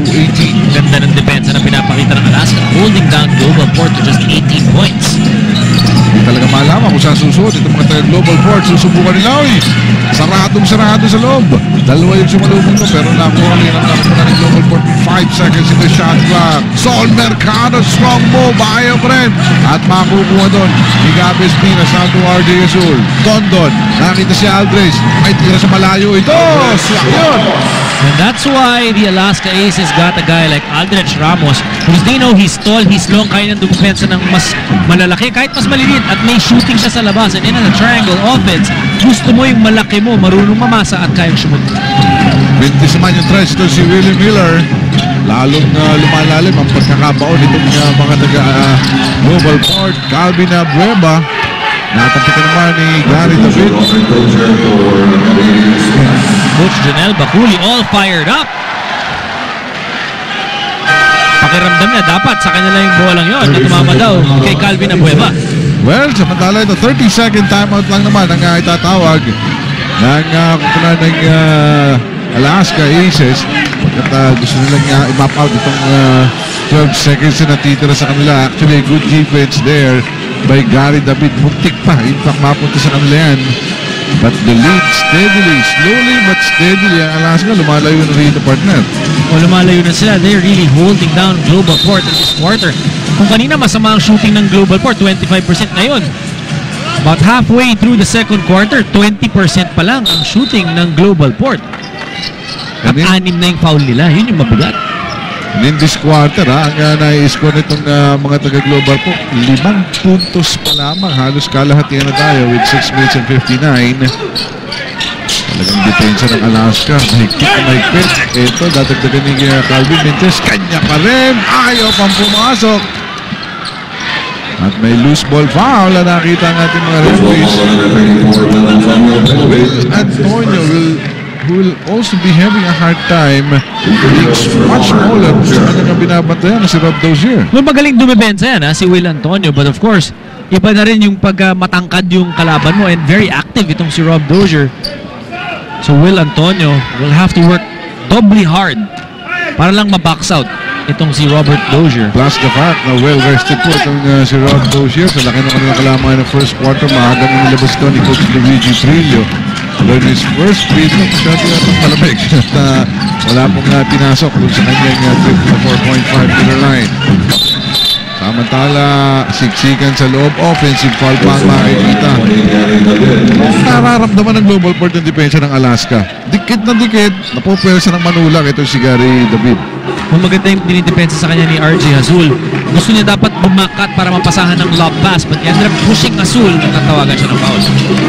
S1: 29-18.
S2: Ganda ng depensa na pinapakita ng Alaska, holding down Global Port to just 18 points.
S1: Hindi talaga malaman kung saan susuot itong mga taga-Global Port. Susubukan nila, saradong-sarado sa loob. Dalawa yung sumalubong to, pero nakuha ng Global Port 5 seconds in the shot clock. Sol Mercado, strong move, ayaw pa rin. At makukuha doon ni Gabi Espinas out to RJ Azul. Dondon, nakita si Aldres, ay tira sa malayo ito. Swak yun.
S2: And that's why the Alaska Aces got a guy like Aldrich Ramos, because they know he's tall, he's long, kaya ng dumepensa ng mas malalaki, kahit mas maliliit, at may shooting siya sa labas. And in a triangle offense, gusto mo yung malaki mo, marunong mamasa at kayang sumut.
S1: Bintis naman yung tries to si Willie Miller. Lalong lumalalim ang pagkakabaon itong mga taga-Global Port. Calvin Abreva. Natapitan naman ni Gary David.
S2: Coach Jonel Baculi all fired up. Pakiramdam niya dapat sa kanya lang yung bolang yun na tumama daw kay Calvin Abreva.
S1: Well, samantala ito, 30-second timeout lang naman ang itatawag ng kupunan ng Alaska Aces. At gusto nilang i-map out itong 12 seconds na natitira sa kanila. Actually, good defense there by Gary David. Muntik pa. In fact, mapunta sa kanila yan. But the lead steadily, slowly but steadily, ang Alaska lumalayo na rin the partner.
S2: O lumalayo na sila. They're really holding down Global Port in this quarter. Kung kanina masama ang shooting ng Global Port, 25% ngayon. About halfway through the second quarter, 20% pa lang ang shooting ng Global Port. At 6 na yung foul nila. Yun yung mabigat.
S1: And in this quarter, ang nai-score nitong mga taga-global po, 5 puntos pa lamang. Halos kalahatian na tayo with 6 minutes and 59. Talagang depensa ng Alaska. Mahigpit na mahigpit. Ito, dadagdagan ni Calvin Mentes. Kanya pa rin. Ayaw pang pumasok. At may loose ball foul na nakita ng ating mga referees. Will Antonio will also be having a hard time being much smaller sa kanyang binabantayan na si Rob Dozier.
S2: Well, magaling dumibensa yan, si Will Antonio. But of course, iba na rin yung pag-matangkad yung kalaban mo and very active itong si Rob Dozier. So Will Antonio will have to work doubly hard para lang ma-box out itong si Robert Dozier.
S1: Plus the fact na well-rested po itong si Rob Dozier. Sa laki ng kanilang kalaman ng first quarter, maagang inilabas ito ni Coach Luigi Trillo. During his first free throw, masyado natang malamig at wala pong pinasok dun sa kanyang trip na 4.5 meter line. Samantala, siksikan sa loob, offensive foul pa ang makikita. Nararamdaman ng global port ng depensa ng Alaska. Dikit na dikit, napopwersa ng manulang ito si Gary David.
S2: Kung maganda yung dinidepensa sa kanya ni RJ Azul, gusto niya dapat bumakat para mapasahan ng lob pass, but he ended up pushing Azul, natawagan siya ng foul.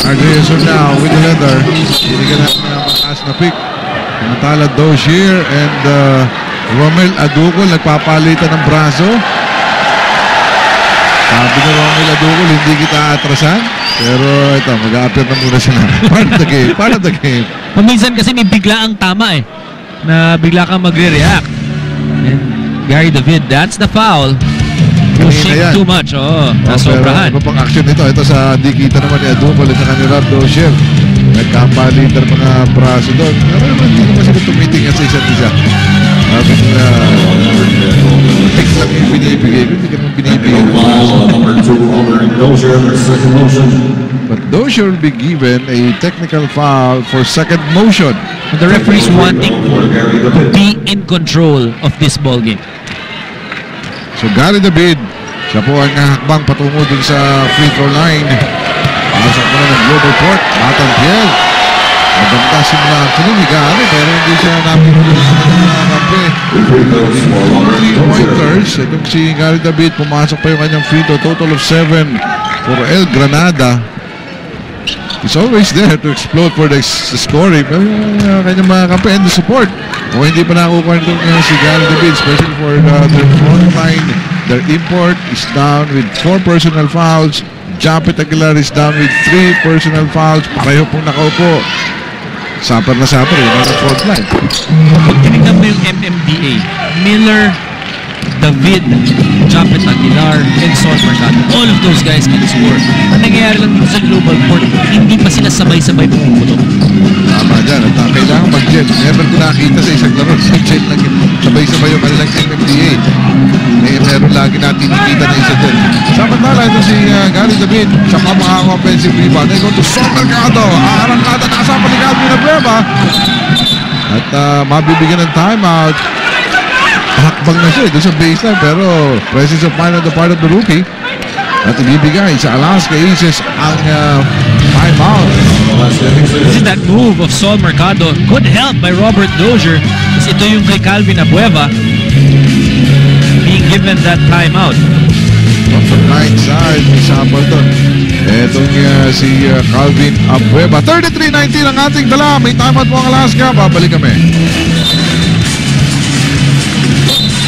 S1: RJ Azul now with the leather. Binigyan natin na mataas na pick. Samantala, Dozier and Romel Aducol nagpapalitan ng braso. Sabi ni Romel Aducol, hindi kita atrasan. Pero ito, mag-a-appear na muna siya na. Part of the game.
S2: Paminsan kasi may bigla ang tama na bigla kang magre-react. And Gary David, that's the foul. Pushing too much. Nasobrahan.
S1: Pero iba pang action nito. Ito sa di kita naman ni Aducol at saka ni Rob Dozier. Nagkapalitan mga braso doon. Pero hindi naman sila tumitingin sa isa't isa. Sabi nila, pick lang yung binibigay ko. Hindi ka naman binibigay. But Dozier will be given a technical foul for second motion.
S2: The referees wanting to be in control of this ball game.
S1: So Gary David, siya po ang hakbang patungo dun sa free throw line. Pasok mo na ng global port, Batang Piel. Maganda simula actually ni Gary, pero hindi siya napinulong sa mga kampe. 3 pointers. Itong si Gary David, pumasok pa yung kanyang free throw. Total of 7 for El Granada. He's always there to explode for the scoring. Pero kanyang mga kampe and the support. O hindi pa nakukuha nitong si Gary David, especially for their front line. Their import is down with 4 personal fouls. Japet Aguilar is down with 3 personal fouls. Pareho pong nakaupo. Supper na supper, yun ang fourth line.
S2: Pag tinignan mo yung MMDA, Miller, David, Japet Aguilar, and Son Mercado, all of those guys can score. Ang nangyayari lang dito sa global port, hindi pa sila sabay-sabay pumuputok.
S1: Tama dyan. At kailangan mag-jet. Never ko nakita sa isang laro. Mag-jet lang yun. Sabay-sabay yung kanilang MMDA. Meron lagi natin nakikita na isa dyan. Samantala, ito si Gary David. Siya pa mga offensive rebound. They go to Son Mercado. Arangkada na kasama ni Calvin Abueva. At mabibigyan ng timeout. Hakbang na siya doon sa baseline. Pero presence of mind on the part of the rookie. At ibibigay sa Alaska Aces ang timeout.
S2: This is that move of Sol Mercado. Good help by Robert Dozier. Kasi ito yung kay Calvin Abueva being given that timeout.
S1: From the right side, may sample doon. Etong si Calvin Abueva. 33-19 ang ating dala. May timeout po ang Alaska. Babalik kami.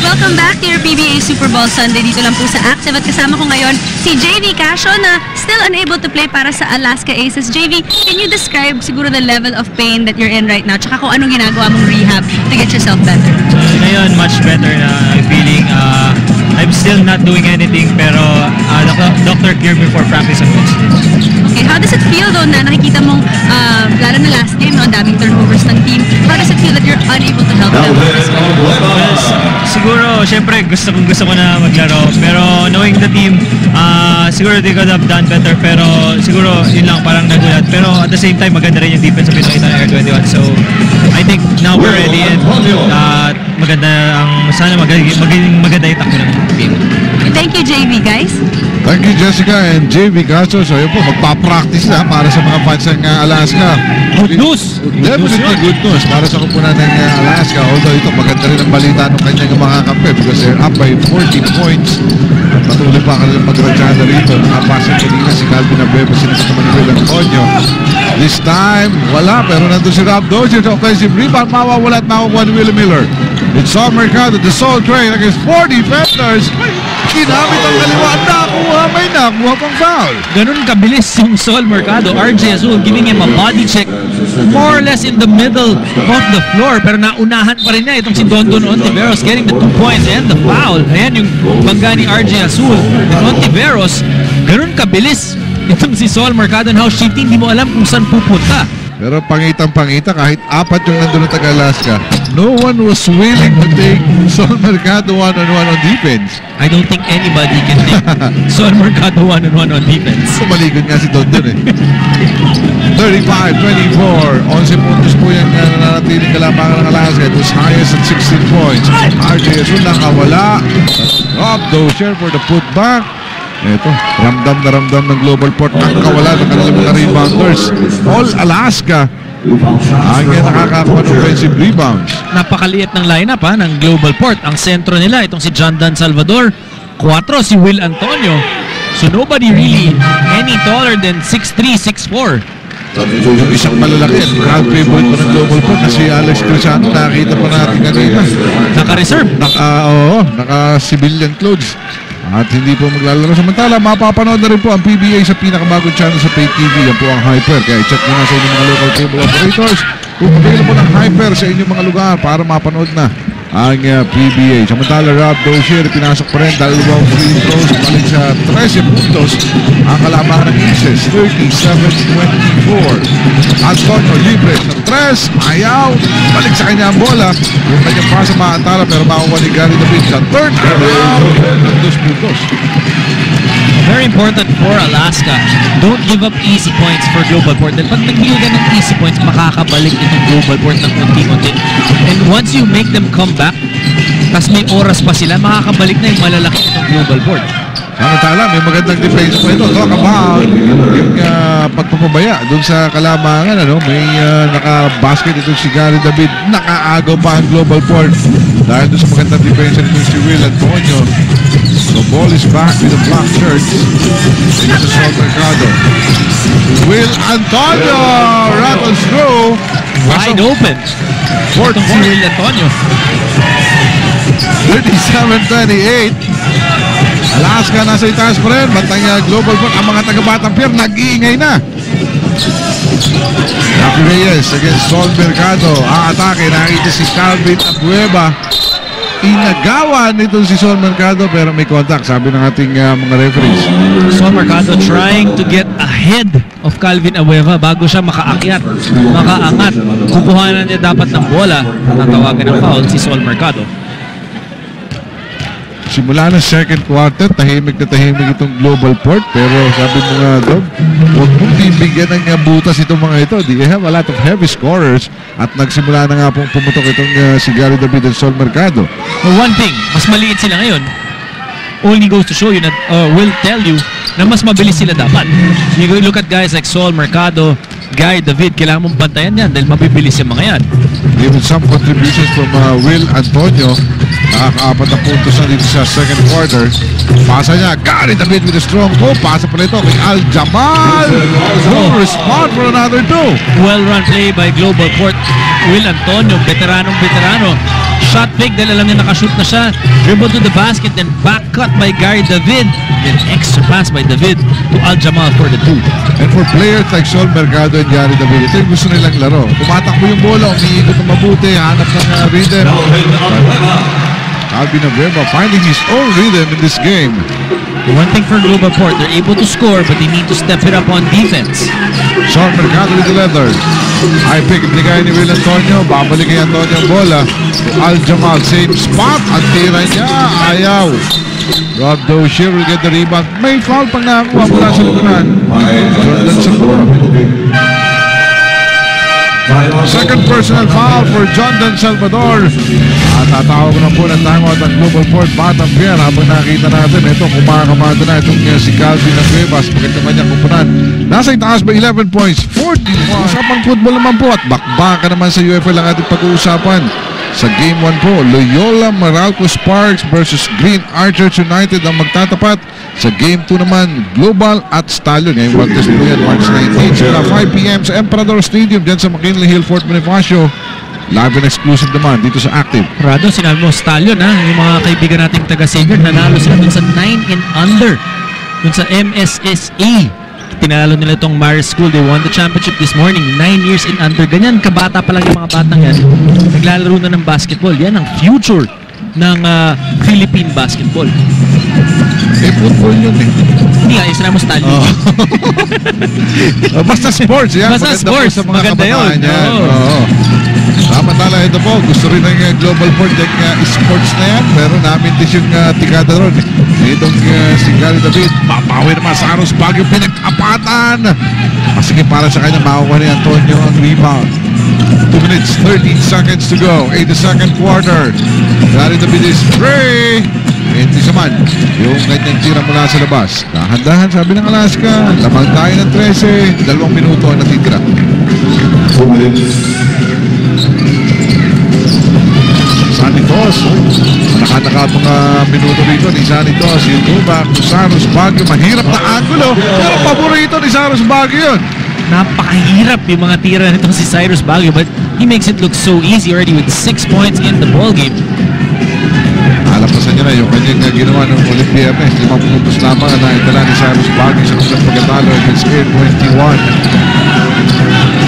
S3: Welcome back to your PBA Super Bowl Sunday dito lang po sa Active at kasama ko ngayon si JV Casio na still unable to play para sa Alaska Aces. JV, can you describe siguro the level of pain that you're in right now tsaka kung anong ginagawa mong rehab to get yourself better?
S6: Ngayon, much better na feeling. I'm still not doing anything pero doctor cleared me for practice on Wednesday.
S3: Okay, how does it feel though na nakikita mong lalo na last game, no, daming turnovers ng team. How does it feel that you're unable to help them?
S6: Siguro, syempre, gusto ko na maglaro. Pero knowing the team, siguro they could have done better, pero siguro yun lang, parang nagulat. Pero at the same time, maganda rin yung defense sa pinakita ng Air 21. So, I think now we're ready and maganda sana maging maganda yung takbo ng team.
S3: Thank you, JV, guys.
S1: Thank you, Jessica and JV Castro. So, yun po, magpa-practice na para sa mga fans ng Alaska.
S2: Good news!
S1: Definitely good news para sa kupunan ng Alaska. Although ito, maganda rin ang balita ng kanyang mga kampe because they're up by 14 points. At patuloy pa kanilang pagransyada rito. Nakapasan kanina si Calvin Abueva, sinasama ni Will Antonio. This time, wala. Pero nandun si Rob Dozier sa offensive rebound. Mawawala at makukuha ni Willie Miller. It's Saul Mercado, the Soul Train against 4 defenders. Kinamit ang kaliwa. May nakuha pang foul.
S2: Ganun kabilis yung Saul Mercado. RJ Azul giving him a body check more or less in the middle of the floor. Pero naunahan pa rin niya itong si Dondon Ontiveros getting the 2 points and the foul. Ayan yung bangga ni RJ Azul. Ontiveros, ganun kabilis itong si Saul Mercado and how shifty, hindi mo alam kung saan pupunta.
S1: Pero pangitang-pangita, kahit apat yung nandun ng Taga-Alaska, no one was willing to take Saul Mercado one-on-one on defense.
S2: I don't think anybody can take Saul Mercado one-on-one on defense.
S1: Kumaligod nga si Dondon eh. 35-24. 11 puntos po yung nananatiling kalamangan ng Alaska. It was highest at 16 points. RJ Azul nakawala. Rob Dozier for the putback. Ito, ramdam na ramdam ng Global Port ang kawala ng kanilang mga rebounders. All Alaska ang nakakakuha ng offensive rebounds.
S2: Napakaliit ng lineup ng Global Port. Ang sentro nila, itong si John Dan Salvador. 4 si Will Antonio. So nobody really any taller than 6'3", 6'4".
S1: Yung isang malalaki at crowd favorite po ng Global Port na si Alex Crisanto, nakita pa natin kanina.
S2: Naka-reserve.
S1: Naka-civilian clothes. At hindi po maglalaro. Samantala, mapapanood na rin po ang PBA sa pinakabagong channel sa Pay TV. Yan po ang Hyper. Kaya check nyo na sa inyong mga local cable operators kung available ng Hyper sa inyong mga lugar para mapanood na ang PBA. Samantala, Rob Dozier, pinasok pa rin. Dalawang free throws. Balik sa 13 puntos. Ang kalamangan ng Aces, 37-24. Antonio libre sa 3. Ayaw. Balik sa kanya ang bola. Yung kanyang pasa maantala pero makuha ni Gary David sa third round ng 2 puntos.
S2: Very important for Alaska. Don't give up easy points for Global Port. Dahil pag nag-deal ka ng easy points, makakabalik itong Global Port ng konti-konti. And once you make them come back, tas may oras pa sila, makakabalik na yung malalaki itong Global Port.
S1: Samantala, may magandang defense pa ito. Talk about yung pagpapabaya doon sa kalamangan. May naka-basket ito si Gary David. Nakaagaw pa ang Global Port dahil doon sa magandang defense nito si Will Antonio. The ball is back with the black shirts. Ito sa Saul Mercado. Will Antonio rattles through.
S2: Wide open. Itong si Will Antonio.
S1: 37-28. Alaska nasa itaas pa rin. Bantang Global Port. Ang mga taga-Batang Pier nag-iingay na. Rafi Reyes against Saul Mercado. Ang atake, nakita si Calvin Abueva. Inagawan nito si Saul Mercado pero may contact, sabi ng ating mga referees.
S2: Saul Mercado trying to get ahead of Calvin Abueva bago siya makaakyat, makaangat. Kukuhanan niya dapat ng bola. Natawagan ng foul si Saul Mercado.
S1: Simula ng second quarter, tahimik na tahimik itong Global Port. Pero sabi mo nga, Dog, huwag mong bibigyan ng butas itong mga ito. They have a lot of heavy scorers. At nagsimula na nga pong pumutok itong si Gary David and Saul Mercado.
S2: Well, one thing, mas maliit sila ngayon. Only goes to show you that will tell you na mas mabilis sila dapat. You look at guys like Saul Mercado, Gary David, kailangan mong bantayan yan dahil mabibilis yung mga yan.
S1: Even some contributions from Will Antonio. Nakaka-4 na puntos na dito sa second quarter. Pasa niya, Gary David with a strong pull. Pasa pa nito kay Al Jamal. No respond for another 2.
S2: Well-run play by Global Port. Will Antonio, veteranong-veterano. Shot fake dahil alam niya nakashoot na siya. Dribble to the basket, then back cut by Gary David. Then extra pass by David to Al Jamal for the 2.
S1: And for players like Saul Mercado and Gary David, ito yung gusto nilang laro. Tumatakbo yung bola, umiikot ng mabuti, hanap ng rhythm. Calvin Abueva finding his own rhythm in this game.
S2: The one thing for Global Port, they're able to score, but they need to step it up on defense.
S1: Sean Mercado with the leather. High pick, ibigay ni Will Antonio. Babalik kay Antonio ang bola. To Al Jamal, same spot. Ang tira niya, ayaw. Rob Dozier will get the rebound. May foul pang nakakuha mula sa likuran. Jordan Salvador. Second personal foul for Jordan Salvador. At tatawag na po ng timeout ang Global Port Bottom Pier. Habang nakita natin, ito kumakamada na itong si Calvin Acuevas. Pagkat naman niya kumpunan. Nasa itaas ba 11 points? 41. Usapang football naman po at bakbaka naman sa UFL ang ating pag-uusapan. Sa Game 1 po, Loyola Meralco Sparks versus Green Archers United ang magtatapat. Sa Game 2 naman, Global at Stallion. Ngayong Martes po yan, March 19. Sila 5 p.m. sa Emperador Stadium dyan sa McKinley Hill, Fort Bonifacio. Live and exclusive naman dito sa Active.
S2: Rado, sinabi mo, Stallion ha, yung mga kaibigan nating taga-Savior, nanalo sila dun sa 9 and under. Dun sa MSSA. Tinalo nila itong Maris School. They won the championship this morning. 9 years and under. Ganyan, kabata pa lang yung mga batang yan. Naglalaro na ng basketball. Yan ang future ng Philippine basketball.
S1: Football yun eh.
S2: Hindi nga, isa na mo Stallion.
S1: Basta sports yan.
S2: Basta
S1: Maganda
S2: sports.
S1: po sa mga
S2: Maganda yun.
S1: kabataan yan. Tama-tala ito po. Gusto rin ng Global Port yung sports na yan. Pero namin din yung tikada ron. Itong si Gary David. Mapawi naman sa Aros Baguio. Pinag-apatan. Sige, para sa kanya makukuha ni Antonio ang rebound. 2 minutes, 13 seconds to go. 82nd quarter. Gary David is free. Hindi naman yung kanyang tira mula sa labas. Dahan-dahan, sabi ng Alaska. Lamang tayo ng 13. 2 minuto ang natitira. 2 minutes. Sanitos. Nakataka mga minuto rito ni Sanitos. Yung go back to Saros Baguio. Mahirap na angulo. Pero paborito ni Saros Baguio yun.
S2: Napakahirap yung mga tira nito si Cyrus Baguio, but he makes it look so easy already with 6 points in the ballgame.
S1: Alapasan niya na yung kanyang ginawa ng Olympiames. 5 puntos lamang na itala ni Cyrus Baguio sa kanyang pagkatalo against Air 21.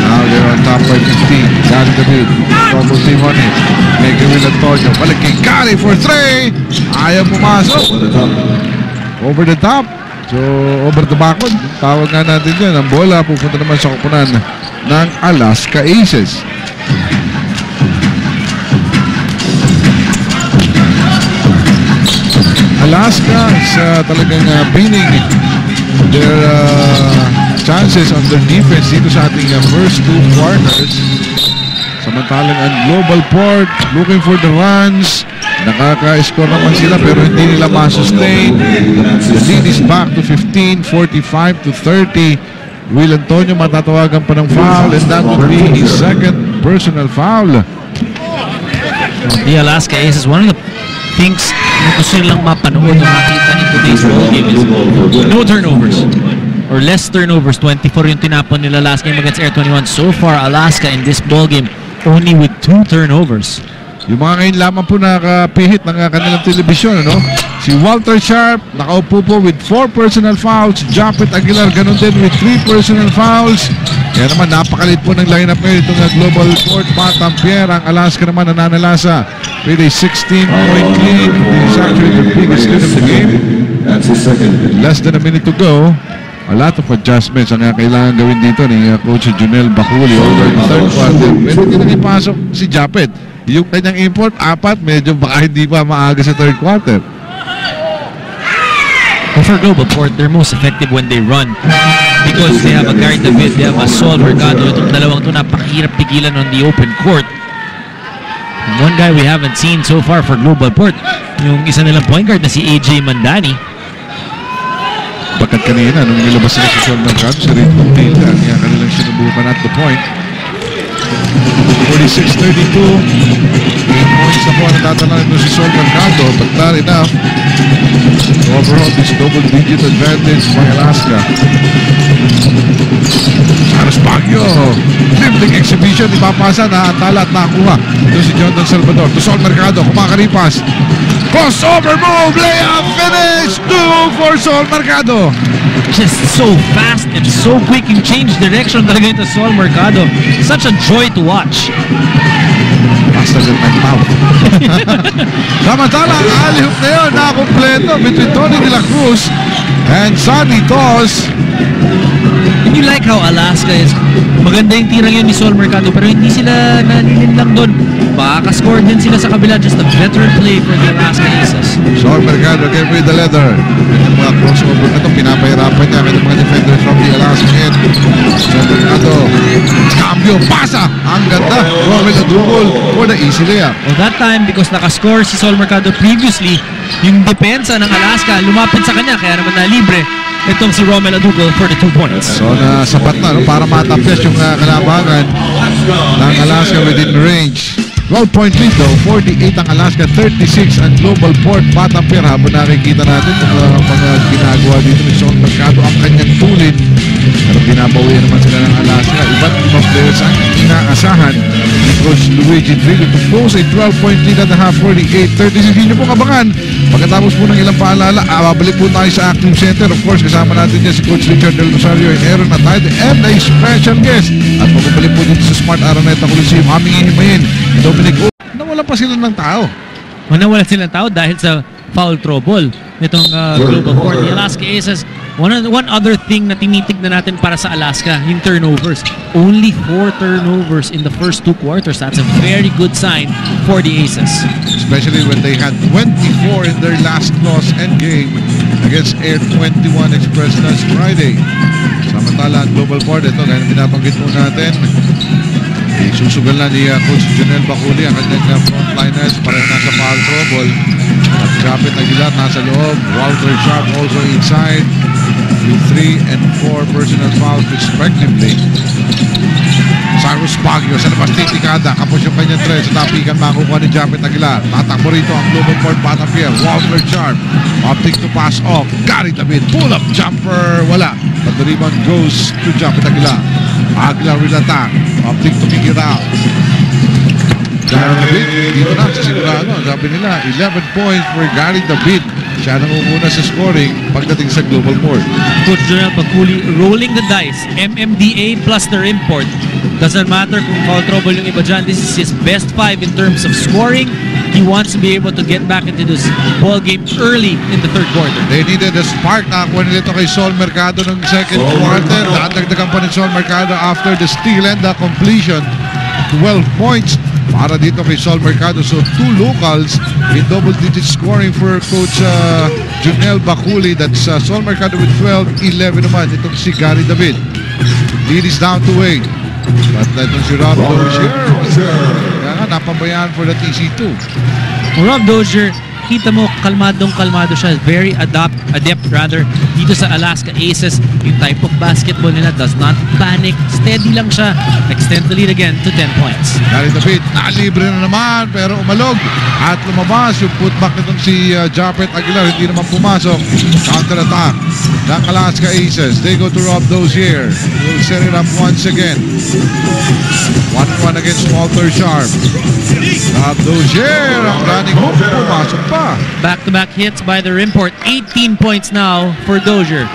S1: Now they're on top by 15. Gary David. Double team on it. Make Will Antonio. Balik kay Gary for 3. Ayaw pumasok. Over the top. So, over the backwood. Tawag nga natin dyan. Ang bola pupunta naman sa kupunan ng Alaska Aces. Alaska is talagang pinning their chances on their defense dito sa ating first 2 quarters. Samantalang ang Global Port looking for the runs. Nakaka-score naman sila pero hindi nila ma-sustain. The lead is back to 15, 45 to 30. Will Antonio matatawagan pa ng foul and that would be his second personal foul.
S2: The Alaska Aces, one of the things na gusto nilang mapanood o makita in today's ballgame is no turnovers or less turnovers. 24 yung tinapon nila last game against Air 21. So far, Alaska in this ballgame only with 2 turnovers.
S1: Yung mga ngayon lamang po nakapihit ng kanilang telebisyon, ano? Si Walter Sharp, nakaupo po with 4 personal fouls. Japet Aguilar, ganun din with 3 personal fouls. Kaya naman, napakalit po ng lineup ngayon itong Global Port Bottom Pier. Ang Alaska naman nananalasa with a 16-point lead. This is actually the biggest lead of the game. Less than a minute to go. A lot of adjustments ang kailangan gawin dito ni Coach Junel Baculi over the third quarter. Pwede din ipasok si Japet. Yung kanyang import, 4, medyo baka hindi pa maaga sa third quarter.
S2: Well, for Global Port, they're most effective when they run because they have a Gary David, they have a Sol Mercado. Itong dalawang ito napakahirap pigilan on the open court. And one guy we haven't seen so far for Global Port, yung isa nilang point guard na si AJ Mandani.
S1: Bakat kanina, nung nilabas sila si Sol Mercado, sa rin ng Tilda, niya kanilang sinubukan at the point. 46-32. 8 points na po ang natatalan ito si Sol Mercado, but not enough to overall this double-digit advantage by Alaska. Saros Baguio, dribbling exhibition, ipapasa na atala at nakakuha. Ito si Jonathan Salvador, to Sol Mercado, kumakaripas. Crossover move, layup, finish! 2 for Sol Mercado.
S2: just so fast and so quick. Yung change direction talaga ito Sol Mercado. Such a joy to watch.
S1: Faster than my mouth. Samantala, ang alley-oop na yun, nakakompleto between Tony De La Cruz and Sonny Toss.
S2: And you like how Alaska is, maganda yung tirang yun ni Sol Mercado, pero hindi sila nalilinlang doon. Baka-score din sila sa kabila. Just a veteran play for the Alaska Aces.
S1: Sol Mercado gave away the leather. Yung mga crossover na ito, pinapahirapan niya ng mga defenders from the Alaska end. Sol Mercado, cambio, pasa! Ang ganda, Romel Adugol for the easy layup.
S2: Well, that time, because nakascore si Sol Mercado previously, yung depensa ng Alaska lumapit sa kanya, kaya naman na libre itong si Romel Adugol for the 2 points.
S1: So, sapat na para matapos yung kalabangan ng Alaska within range. 12-point lead though, 48 ang Alaska, 36 ang Global Port. Batang pair habang nakikita natin yung mga ginagawa dito ni Sol Mercado ang kanyang tulin. Pero binabawian naman sila ng Alaska. Iba't ibang players ang inaasahan ni Coach Luigi Trillo to close a 12-point lead at the half, 48-36. Hindi po kabangan. Pagkatapos po ng ilang paalala, babalik po tayo sa Active Center. Of course, kasama natin dyan si Coach Richard Del Rosario and Aaron Atayde and a special guest. At pagkabalik po dito sa Smart Araneta Coliseum, aming ihimayin, Dominic O. Nawala pa sila ng tao.
S2: Nawala sila ng tao dahil sa foul trouble nitong Global Port. The Alaska Aces, one other thing na tinitignan natin para sa Alaska, yung turnovers. Only 4 turnovers in the first 2 quarters. That's a very good sign for the Aces.
S1: Especially when they had 24 in their last loss end game against Air 21 Express last Friday. Samantala ang Global Port, ito gaya binabanggit po natin, susugal na ni Coach Junel Baculi ang kanyang frontliners para nasa foul trouble. At Japet Aguilar nasa loob, Walter Sharp also inside with 3 and 4 personal fouls respectively. Cyrus Baguio sa labas titikada, kapos yung kanyang tres sa tapikan makukuha ni Japet Aguilar. Tatakbo rito ang Global Port Batang Pier. Walter Sharp opting to pass off, Gary David, pull up jumper, wala, but the rebound goes to Japet Aguilar. Aguilar will attack, opting to pick it out. Gary David, dito na sigurado, sabi nila 11 points for Gary David. Siya nangunguna sa scoring pagdating sa Global Port.
S2: Coach Junel Baculi rolling the dice, MMDA plus their import. Doesn't matter kung foul trouble yung iba dyan. This is his best 5 in terms of scoring. He wants to be able to get back into this ball game early in the third quarter.
S1: They needed a spark. Nakakuha nila ito kay Sol Mercado ng second quarter. Dadagdagan pa ni Sol Mercado after the steal and the completion. 12 points para dito kay Sol Mercado. So 2 locals in double-digit scoring for Coach Junel Baculi. That's Sol Mercado with 12, 11 naman itong si Gary David. Lead is down to 8. But itong si Rob Dozier, kaya nga napabayaan for the TC2.
S2: Rob Dozier, kita mo kalmadong-kalmado siya, very adept dito sa Alaska Aces. Yung type of basketball nila does not panic, steady lang siya. Extend the lead again to 10 points.
S1: Gary David, libre na naman pero umalog at lumabas yung putback nitong si Japet Aguilar, hindi naman pumasok. Counter attack ng Alaska Aces. They go to Rob Dozier. Will set it up once again. 1-1 against Walter Sharp. Rob Dozier, ang running hook, pumasok pa.
S2: Back-to-back hits by their import. 18 points now for Dozier.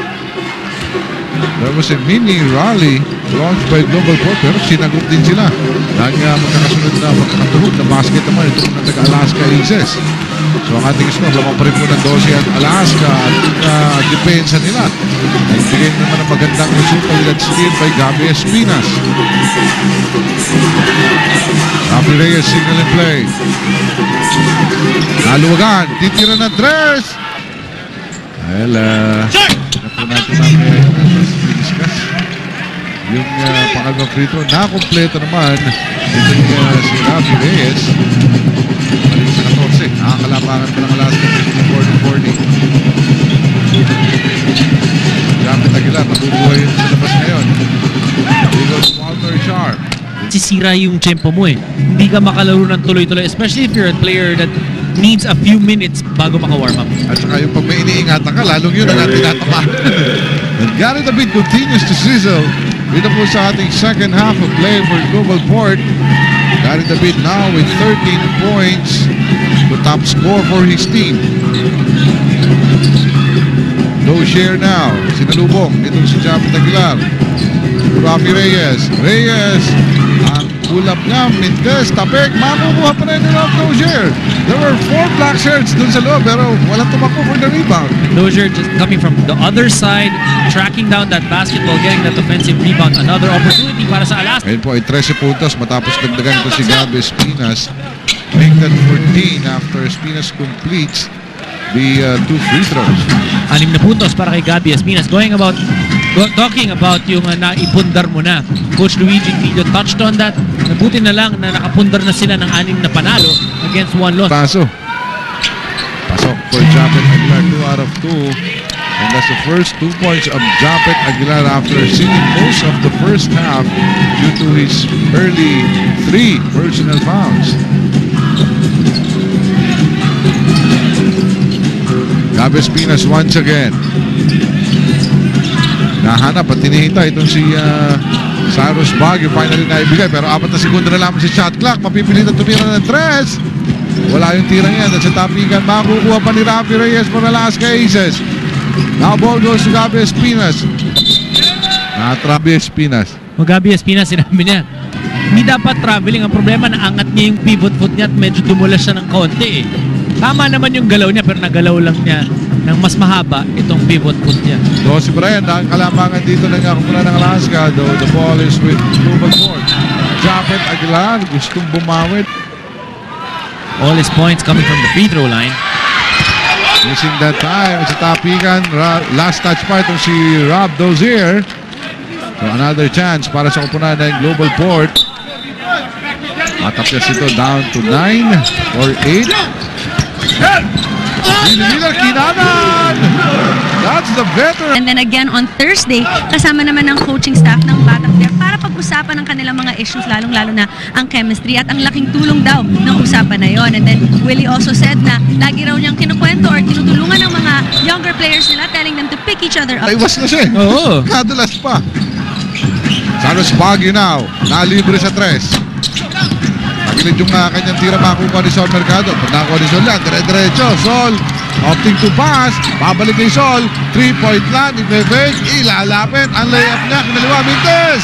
S1: There was a mini rally launched by Global Port pero sinagot din sila. Dahil magkakasunod na magkakatuhog na basket naman itong ng taga-Alaska Aces. So ang ating score, lamang pa rin po ng 12 at Alaska at depensa nila. Nagbigay naman ng magandang resulta with steal by Gabi Espinas. Rafi Reyes signal in play. Naluwagan, titira ng tres. Well, po natin namin discuss yung pangalawang free throw. Nakompleto naman itong si Rafi Reyes. Balik sa 14. Nakakalapangan pa ng Alaska 54-40. Japet Aguilar, nabubuhay yun sa labas ngayon. Because Walter Sharp.
S2: Sisira yung tempo mo eh. Hindi ka makalaro ng tuloy-tuloy, especially if you're a player that needs a few minutes bago maka-warm up.
S1: At saka yung pag may iniingatan ka, lalong yun ang ating natama. And Gary David continues to sizzle. Dito po sa ating second half of play for Global Port. Gary David now with 13 points, the top score for his team. Dozier now. Sinalubong. Itong si Japet Aguilar. Rafi Reyes. Reyes. Ang ulap niya. Mintes. Tapik. Makukuha pa rin ni Rob Dozier. There were 4 black shirts dun sa loob pero walang tumakbo for the rebound.
S2: Dozier just coming from the other side, tracking down that basketball, getting that offensive rebound. Another opportunity para sa Alaska.
S1: Ngayon po ay 13 puntos matapos dagdagan ko si Gabi Espinas. Make that 14 after Espinas completes the 2 free throws.
S2: 6 na puntos para kay Gabi Espinas. Talking about yung naipundar mo na. Coach Luigi Trillo touched on that. Nabuti na lang na nakapundar na sila ng 6 na panalo against 1 loss.
S1: Pasok for Japet Aguilar, 2 out of 2. And that's the first 2 points of Japet Aguilar after sitting most of the first half due to his early 3 personal fouls. Gabi Espinas once again. Nahanap at tinihintay itong si Cyrus Baguio. Finally naibigay pero 4 na segundo na lamang si shot clock. Mapipilitan tumira ng 3. Wala yung tirang yan at sa tapikan makukuha pa ni Rafi Reyes for Alaska Aces. Now ball goes to Gabi Espinas. Gabi Espinas.
S2: Gabi Espinas, sinabi niya, hindi dapat traveling. Ang problema, naangat niya yung pivot foot niya at medyo dumulas siya ng konti eh. Tama naman yung galaw niya pero nagalaw lang niya ng mas mahaba itong pivot foot niya.
S1: So si Brian, ang kalamangan dito ng kumula ng Alaska, though the ball is with global court. Japet Aguilar gustong bumawit.
S2: All his points coming from the free throw line.
S1: Missing that time sa tapikan. Last touch pa itong si Rob Dozier. So another chance para sa kupunan ng global port. Matapos ito down to 9 or 8. Miller Kinanan! That's the veteran!
S3: And then again on Thursday, kasama naman ng coaching staff ng Batang Pier para pag-usapan ng kanilang mga issues, lalong-lalo na ang chemistry at ang laking tulong daw ng usapan na yon. And then Willie also said na lagi raw niyang kinukwento or tinutulungan ng mga younger players nila, telling them to pick each other up.
S1: Iwas na siya.
S2: Oo.
S1: Nadulas pa. Cyrus Baguio now. Nalibre sa 3. Pagilid yung kanyang tira makukuha ni Sol Mercado. Pag nakakuha ni Sol yan, dire-diretso. Sol opting to pass. Babalik kay Sol. 3-point land. Ibebeg. Ilalapit. Ang layup niya. Kinaliwa. Mintes.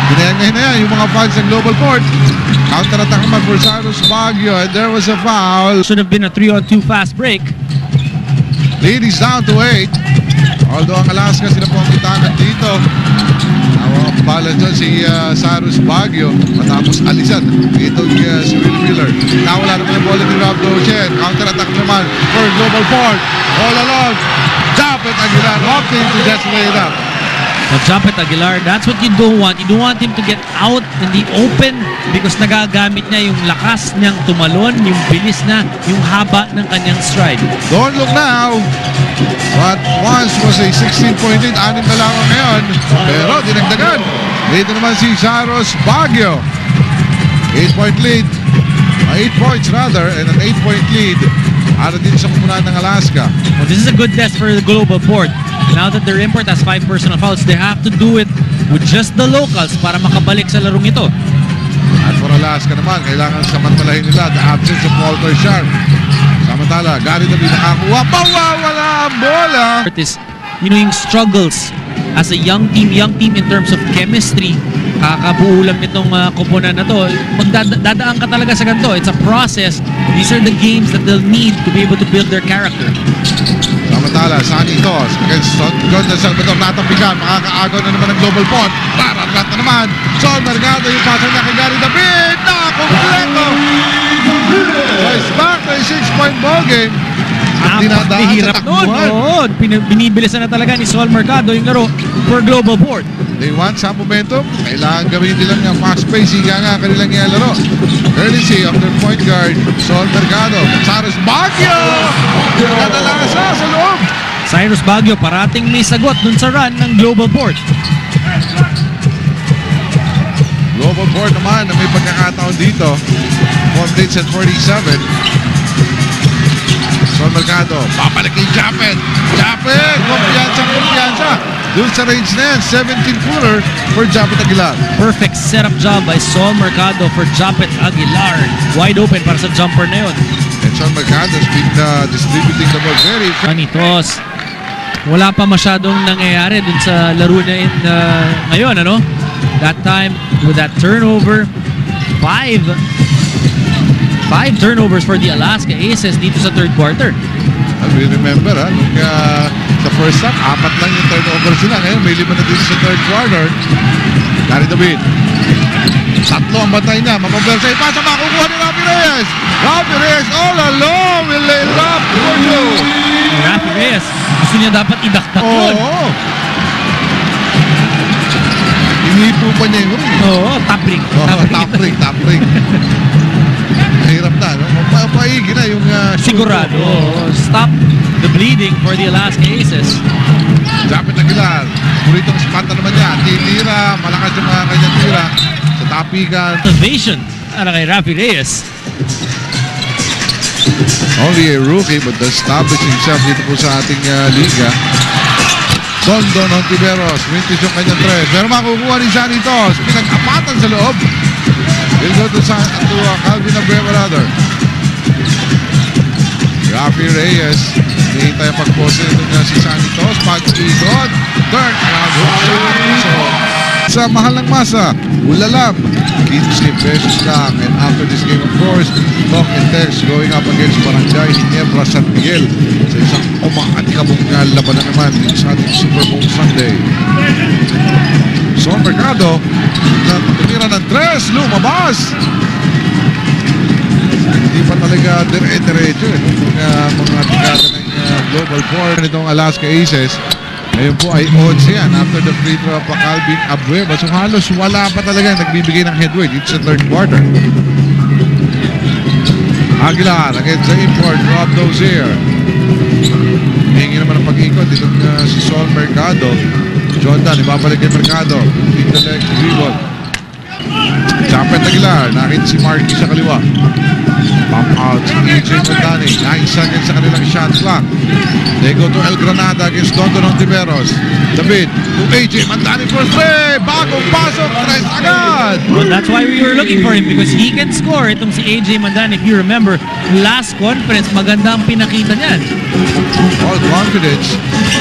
S1: Hinayang na yan yung mga fans ng global court. Counter-attack naman for Cyrus Baguio. And there was a foul.
S2: Should have been a 3-on-2 fast break.
S1: Lead is down to 8. Although ang Alaska sila po ang kitanan dito. Balance dyan si Cyrus Baguio matapos alisan itong si Will Miller. Nawala naman yung bola ni Rob Dozier. Counter-attack naman for global port. All along. Japet Aguilar opting to just lay it up.
S2: Now, Japet Aguilar, that's what you don't want. You don't want him to get out in the open because nagagamit niya yung lakas niyang tumalon, yung bilis na, yung haba ng kanyang stride.
S1: Don't look now. What once was a 16-point lead, 6 na lang ngayon. Pero dinagdagan. Dito naman si Cyrus Baguio. 8-point lead. 8 points rather, and an 8-point lead. Para din sa kumunan ng Alaska.
S2: Well, this is a good test for the global port. Now that their import has 5 personal fouls, they have to do it with just the locals para makabalik sa larong ito.
S1: At for Alaska naman, kailangan samantalahin nila the absence of Walter Sharp. Samantala, Gary David nakakuha. Mawawala ang bola!
S2: Yung struggles as a young team in terms of chemistry, kakabuo lang nitong koponan na to. Dadaan ka talaga sa ganito. It's a process. These are the games that they'll need to be able to build their character.
S1: Samantala, Sanitos against John de Salvador. Natapikan, makakaagaw na naman ng global port. Rarat na naman. Sol Mercado yung pasa niya kay Gary David. Kompleto! So it's back to a 6-point ballgame. At dinadaan sa takbuhan.
S2: Oo, binibilisan na talaga ni Sol Mercado yung laro for global port.
S1: They want some momentum. Kailangan gawin nila ng fast pace. Higa nga kanilang ilalaro. Courtesy of their point guard, Sol Mercado. Cyrus Baguio! Nadalasa sa loob.
S2: Cyrus Baguio parating may sagot dun sa run ng global port.
S1: Global port naman na may pagkakataon dito. 4 minutes and 47. Sol Mercado, papalik kay Japet. Japet! Kumpiyansa. Doon sa range na yan, 17-footer for Japet Aguilar.
S2: Perfect setup job by Sol Mercado for Japet Aguilar. Wide open para sa jumper na yun.
S1: And Sol Mercado has been distributing the ball very
S2: Sanitos. wala pa masyadong nangyayari dun sa laro na ngayon, ano? That time, with that turnover, five turnovers for the Alaska Aces dito sa third quarter.
S1: As we remember, nung sa first half, 4 lang yung turnover sila. Ngayon, may 5 na dito sa third quarter. Gary David. 3 ang bantay niya. Mapabersa. Ipasa, makukuha ni Rafi Reyes. Rafi Reyes all alone will lay it up for you.
S2: Rafi Reyes, gusto niya dapat idaktak yun.
S1: Oo. Inipo pa niya yung
S2: Oo, top ring.
S1: top ring. Mahirap na, no? Mapaigi na yung
S2: Sigurado. Stop the bleeding for the Alaska Aces.
S1: Japet Aguilar. Buritong spanta naman niya. Titira. Malakas yung mga kanyang tira. Sa tapigan.
S2: Innovation para kay Rafi Reyes.
S1: Only a rookie but established himself dito po sa ating liga. Dondon Hontiveros. Mintis yung kanyang tres. Pero makukuha ni Sanitos. Pinag-apatan sa loob. Will go to Calvin Abreu rather. Rafi Reyes. Hihintay ang pag-pose nito niya si Sanitos. Pag-ikot. Turn around. So, sa mahal ng masa, ulalam. 15 pesos lang. And after this game, of course, talk and text going up against Barangay Ginebra San Miguel sa isang umatikabong laban na naman dito sa ating Super Bowl Sunday. Son Mercado, tumira ng tres, lumabas. Hindi pa talaga dire-diretso mga tikada ng Global 4 nitong Alaska Aces. Ngayon po ay odds yan after the free throw pa Calvin Abueva. So halos wala pa talaga nagbibigay ng headway dito sa third quarter. Aguilar against the import Rob Dozier. Hingi naman ang pag-ikot dito si Sol Mercado. Jordan, ibabalik kay Mercado. Keep the leg, dribble. Japet Aguilar, nakita si Marky sa kaliwa. Pump out si AJ Mondani. 9 seconds sa kanilang shot clock. They go to El Granada against Dondon Hontiveros. David to AJ Mondani for 3. Bagong pasok, 3 agad.
S2: Well, that's why we were looking for him because he can score. Itong si AJ Mondani, if you remember, last conference, maganda ang pinakita niyan.
S1: All confidence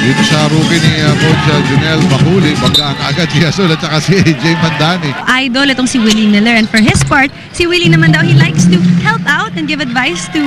S1: dito sa rookie ni Coach Junel Bakuli. Pagkaan agad si Yasul at saka si AJ Mondani.
S3: Idol itong si Willie Miller, and for his part, si Willie naman daw, he likes to help out and give advice to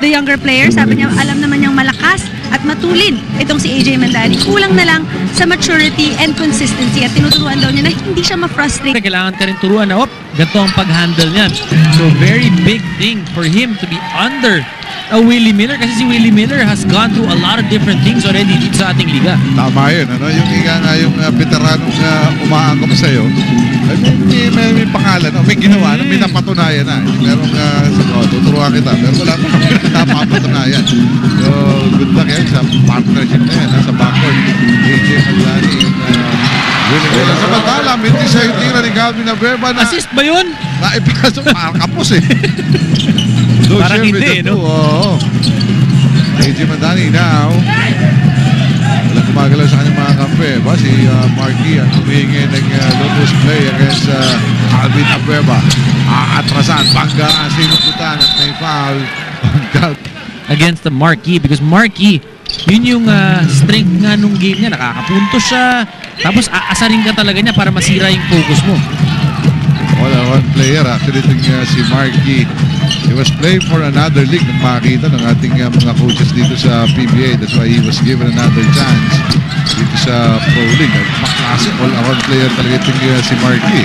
S3: the younger players. Sabi niya, alam naman niyang malakas at matulin itong si AJ Mondani. Kulang na lang sa maturity and consistency at tinuturuan daw niya na hindi siya ma-frustrate.
S2: Kailangan ka rin turuan na, ganito ang pag-handle niyan. So, very big thing for him to be under Willie Miller kasi si Willie Miller has gone through a lot of different things already dito sa ating liga.
S1: Tama yun, ano? Yung yung veteranong umaangkop sa'yo, may pangalan, may ginawa, may napatunayan na. Merong tuturuan kita, pero wala pa kami napapatunayan. So, good luck yan sa partnership na yan, sa backcourt. AJ Mondani, Willie Miller. Samantala, mintis sa yung tira ni Calvin Abueva na...
S2: Assist ba yun?
S1: Naipasok, kapos eh.
S2: Parang hindi, no?
S1: Oo. AJ Mondani now. Walang gumagalaw sa kanyang mga kampe. Si Marky ang humihingi ng low-post play against Calvin Abueva. Atrasan, bangga, sinuputan at may foul.
S2: Against the Marky because Marky, yun yung strength nga nung game niya. Nakakapunto siya. Tapos aasarin ka talaga niya para masira yung focus mo.
S1: One player actually itong si Marky. He was playing for another league nang makita ng ating mga coaches dito sa PBA. That's why he was given another chance dito sa Pro League. Maklase, all-around player talaga itong si Marky.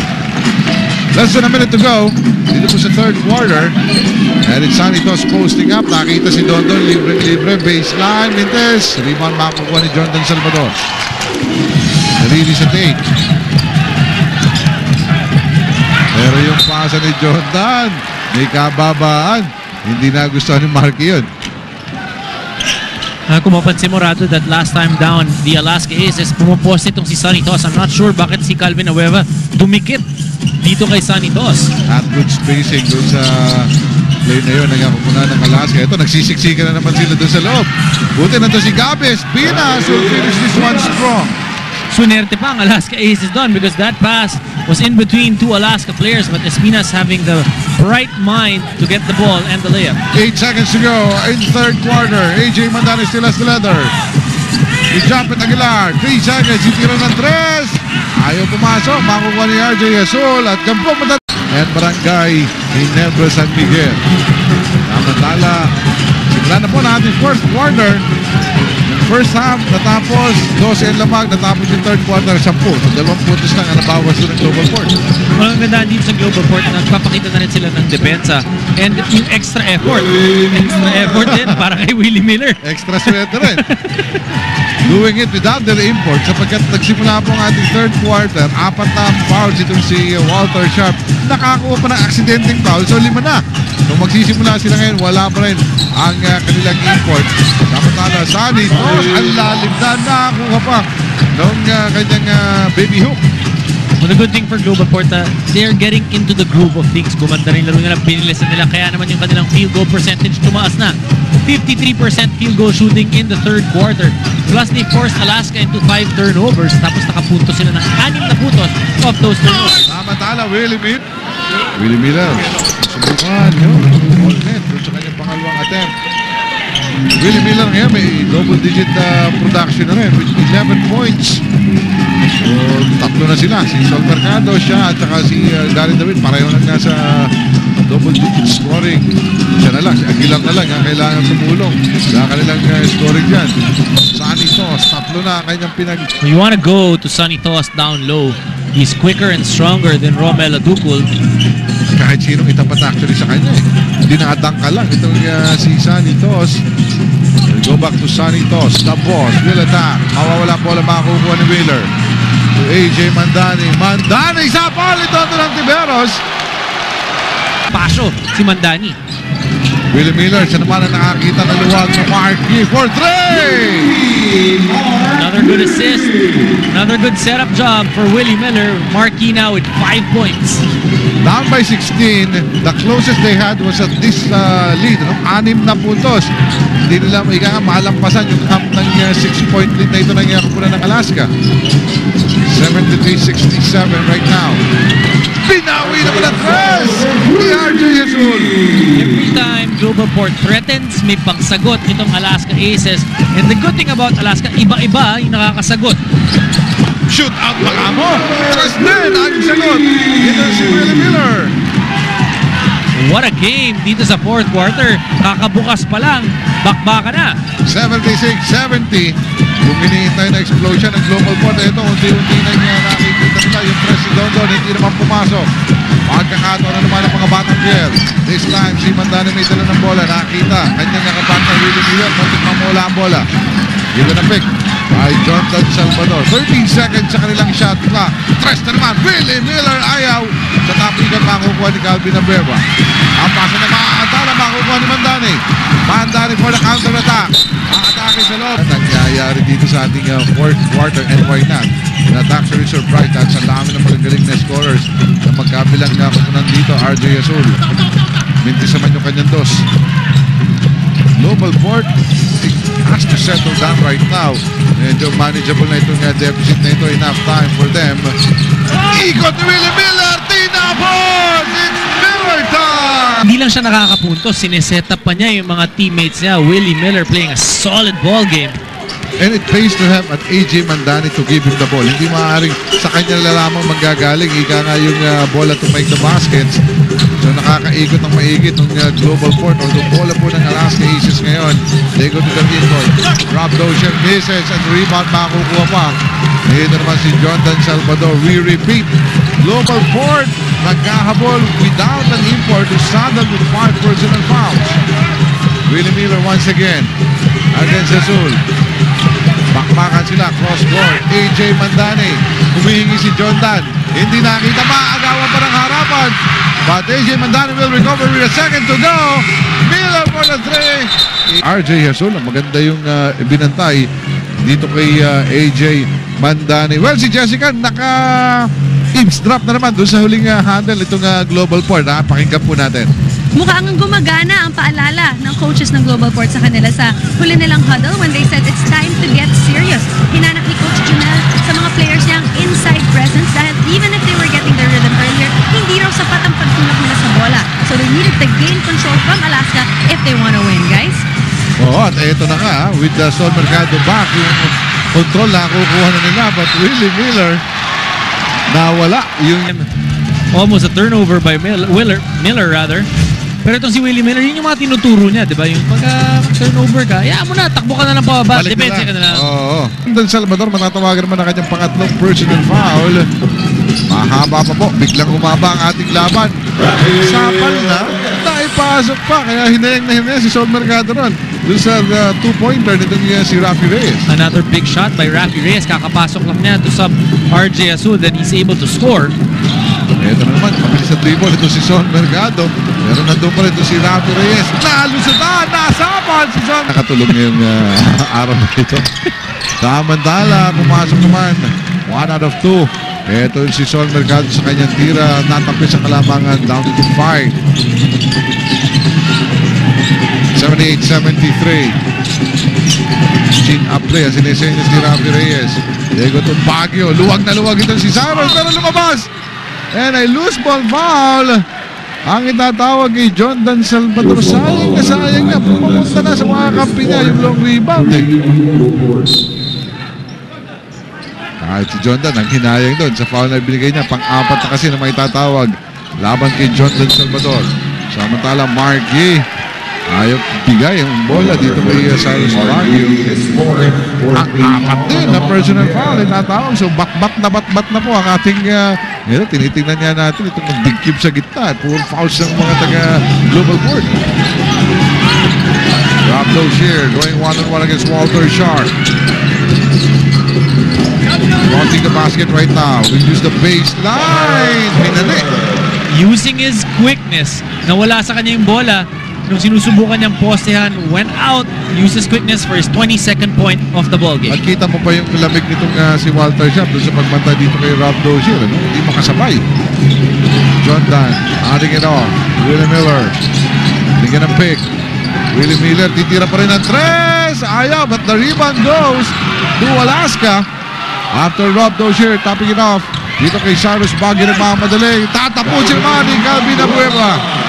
S1: Less than a minute to go dito po sa third quarter. And it's Sanitos posting up. Nakita si Dondon, libre, baseline, Mintes. Rebound makakuha ni Jordan Salvador. Narili sa take. Pero yung pasa ni Jordan, may kababaan. Hindi nagustuhan ni Marky yun.
S2: Kung mapansin mo, Rado, that last time down, the Alaska Aces, pumupost itong si Sanitos. I'm not sure bakit si Calvin Abueva dumikit dito kay Sanitos.
S1: At good spacing doon sa play na yun. Nagkakupunan ng Alaska. Ito, nagsisiksikan na naman sila doon sa loob. Buti na to si Gabes. Pinas will finish this one strong.
S2: Sunerte pa ang Alaska Aces doon because that pass was in between two Alaska players, but Espinas having the bright mind to get the ball and the layup.
S1: 8 seconds to go in third quarter. AJ Mondani still has the leather. Si Japet Aguilar, 3 seconds, itira ng 3. Ayaw pumasok, makukuha ni RJ Azul at kampo mata. And Barangay Ginebra San Miguel. Samantala, simula na po natin first quarter. First half, natapos 12 ang lamang, natapos yung third quarter, 10. So, 2 puntos lang ang nabawas doon ng Global Port.
S2: Walang ganda dito sa Global Port, nagpapakita na rin sila ng depensa. And yung extra effort din para kay Willie Miller.
S1: Extra swerte rin. Doing it without their import sapagkat nagsimula po ang ating third quarter, 4 na fouls itong si Walter Sharp. Nakakuha pa ng aksidenteng foul, so 5 na. Nung magsisimula sila ngayon, wala pa rin ang kanilang import. Samantala, Sunny Toss, ang lalim na nakakuha pa nung kanyang baby hook.
S2: Well, the good thing for Global Port, they're getting into the groove of things. Gumanda rin laro nila, binilisan nila. Kaya naman yung kanilang field goal percentage tumaas na. 53% field goal shooting in the third quarter. Plus, they forced Alaska into 5 turnovers. Tapos nakapunto sila ng 6 na puntos of those turnovers.
S1: Samantala, Willie Miller. Subukan yun. All net doon sa kanyang pangalawang attempt. Willie Miller ngayon may double-digit production na rin with 11 points. So, 3 na sila. Si Sol Mercado, siya at saka si Gary David. Pareho lang nasa double-digit scoring. Siya na lang, si Aguilar na lang ang kailangan sumulong sa kanilang scoring dyan. Sunny Toss, 3 na kanyang pinag...
S2: You want to go to Sunny Toss down low. He's quicker and stronger than Romel Adukul.
S1: Kahit sinong itapat actually sa kanya eh. Hindi nakadangka lang itong si Sunny Toss. Go back to Sunny Toss. The boss will attack. Mawawala bola makakukuha ni Wheeler. To AJ Mandani. Mandani sa palit ito ng Tiberos.
S2: Pasyo si Mandani.
S1: Willie Miller, siya naman ang nakakita ng luwag ng Marquis for 3!
S2: Another good assist. Another good setup job for Willie Miller. Marquis now with 5 points.
S1: Down by 16. The closest they had was at this lead. 6 na puntos. Hindi nila malampasan yung camp ng 6-point lead na ito ng kupunan ng Alaska. 73-67 right now. Binawi naman ang tres ni RJ Azul.
S2: Every time Global Port threatens, may pagsagot itong Alaska Aces. And the good thing about Alaska, iba-iba yung nakakasagot.
S1: Shoot out baka mo. Tres din ang sagot. Ito si Willie Miller.
S2: What a game dito sa fourth quarter. Kakabukas pa lang, bakbaka na.
S1: 76-70. Kung hinihintay na explosion ng Global Port, ito unti-unti na niya nakikita nila yung press si Dondon, hindi naman pumasok. Pagkakataon na naman ang mga batang Pierre. This time, si Mandani may dala ng bola. Nakita, kanyang nakapantay Willie Miller. Muntik mamula ang bola. Given a pick by Jonathan Salvador. 13 seconds sa kanilang shot clock. Tres na naman, Willie Miller ayaw. Sa tapikan makukuha ni Calvin Abreva. Ang pasa na makakatala makukuha ni Mandani. Mandani for the counter attack. Atake sa loob. Nangyayari dito sa ating fourth quarter and why not? Not actually surprised at sa dami ng magagaling na scorers na magkabilang na kupunan dito, RJ Azul. Mintis naman yung kanyang dos. Global Port has to settle down right now. Medyo manageable na itong deficit na ito. Enough time for them. Ikot ni Willie Miller! Tinapon! It's Miller time!
S2: Hindi lang siya nakakapuntos, sineset up pa niya yung mga teammates niya. Willie Miller playing a solid ball game.
S1: And it pays to have at AJ Mandani to give him the ball. Hindi maaaring sa kanya lamang manggagaling. Ika nga yung bola to make the baskets. So nakakaikot ng maigit ng Global Port. Although bola po ng Alaska Aces ngayon. They go to the inboard. Rob Dozier misses and rebound makukuha pa. Ito naman si Jonathan Salvador. We repeat. Global Port nagkahabol without an import to saddle with 5 personal fouls. Willie Miller once again against Azul. Bakbakan sila, cross-court. AJ Mandani. Humihingi si Jonathan. Hindi nakita, maagawan pa ng harapan. But AJ Mandani will recover with a second to go. Miller for the 3. RJ Azul, maganda yung binantay dito kay AJ Mandani. Well, si Jessica naka-eavesdrop na naman doon sa huling handle itong Global Port. Pakinggan po natin.
S3: Mukhang gumagana ang paalala ng coaches ng Global Port sa kanila sa huli nilang huddle when they said it's time to get serious. Hinanak ni Coach Junel sa mga players niya ang inside presence dahil even if they were getting their rhythm earlier, hindi raw sapat ang pagtulak nila sa bola. So they needed to gain control from Alaska if they want to win, guys.
S1: Oo, at eto na nga, with Sol Mercado back, yung control na kukuha na nila, but Willie Miller nawala yung
S2: Almost a turnover by Miller rather. Pero itong si Willie Miller, yun yung mga tinuturo niya, di ba? Yung pagka-turnover ka, mo na, takbo ka na lang pababa, depensa ka na lang.
S1: Oo. Dan Salvador, matatawagan naman ang kanyang pangatlong personal foul. Mahaba pa po, biglang umaba ang ating laban. Sapal na, naipasok pa, kaya hinayang na hinayang si Sol Mercado ron. Doon sa two-pointer nitong si Rafi Reyes.
S2: Another big shot by Rafi Reyes, kakapasok lang niya to sub RJ Asul, then he's able to score.
S1: Ito na naman, mabilis sa dribble ito si Son Mercado. Pero nandun pa rin ito si Rafi Reyes. Nalusutan, nasapan si Son. Nakatulog ngayong araw na ito. Samantala, pumasok naman. 1 out of 2. Ito si Son Mercado sa kanyang tira. Natapis sa kalamangan down to 5. 78-73. Chin up play. Sinesenyas ni Rafi Reyes. Diego to Baguio. Luwag na luwag ito si Saros. Pero lumabas. And a loose ball foul. Ang itatawag kay Jondan Salvador. Sayang na sayang na. Pumunta na sa mga kampi niya yung long rebound. Kahit si Jondan ang hinayang doon sa foul na binigay niya. Pang-apat na kasi na may tatawag laban kay Jondan Salvador. Samantala Marky ayaw bigay ang bola dito kay Cyrus Baguio. Ang apat din na personal foul ay natawag. So bat-bat na po ang ating tinitingnan niya natin itong magdigkip sa gitna. Puro fouls ng mga taga-global board. Rob Dozier going one-on-one against Walter Sharp. Wanting the basket right now. We use the baseline. Minali.
S2: Using his quickness, nawala sa kanya yung bola. Nung sinusubukan niyang postehan, went out, uses quickness for his 22nd point of the ball game.
S1: At kita mo pa yung lamig nitong si Walter Sharp doon sa pagbanta dito kay Rob Dozier. Hindi makasabay. John Dan, adding it off. Willie Miller. Bigyan ng pick. Willie Miller, titira pa rin ng tres. Ayaw, but the rebound goes to Alaska. After Rob Dozier topping it off. Dito kay Cyrus Baguio nagmamadali. Tatapusin naman ni Calvin Abueva.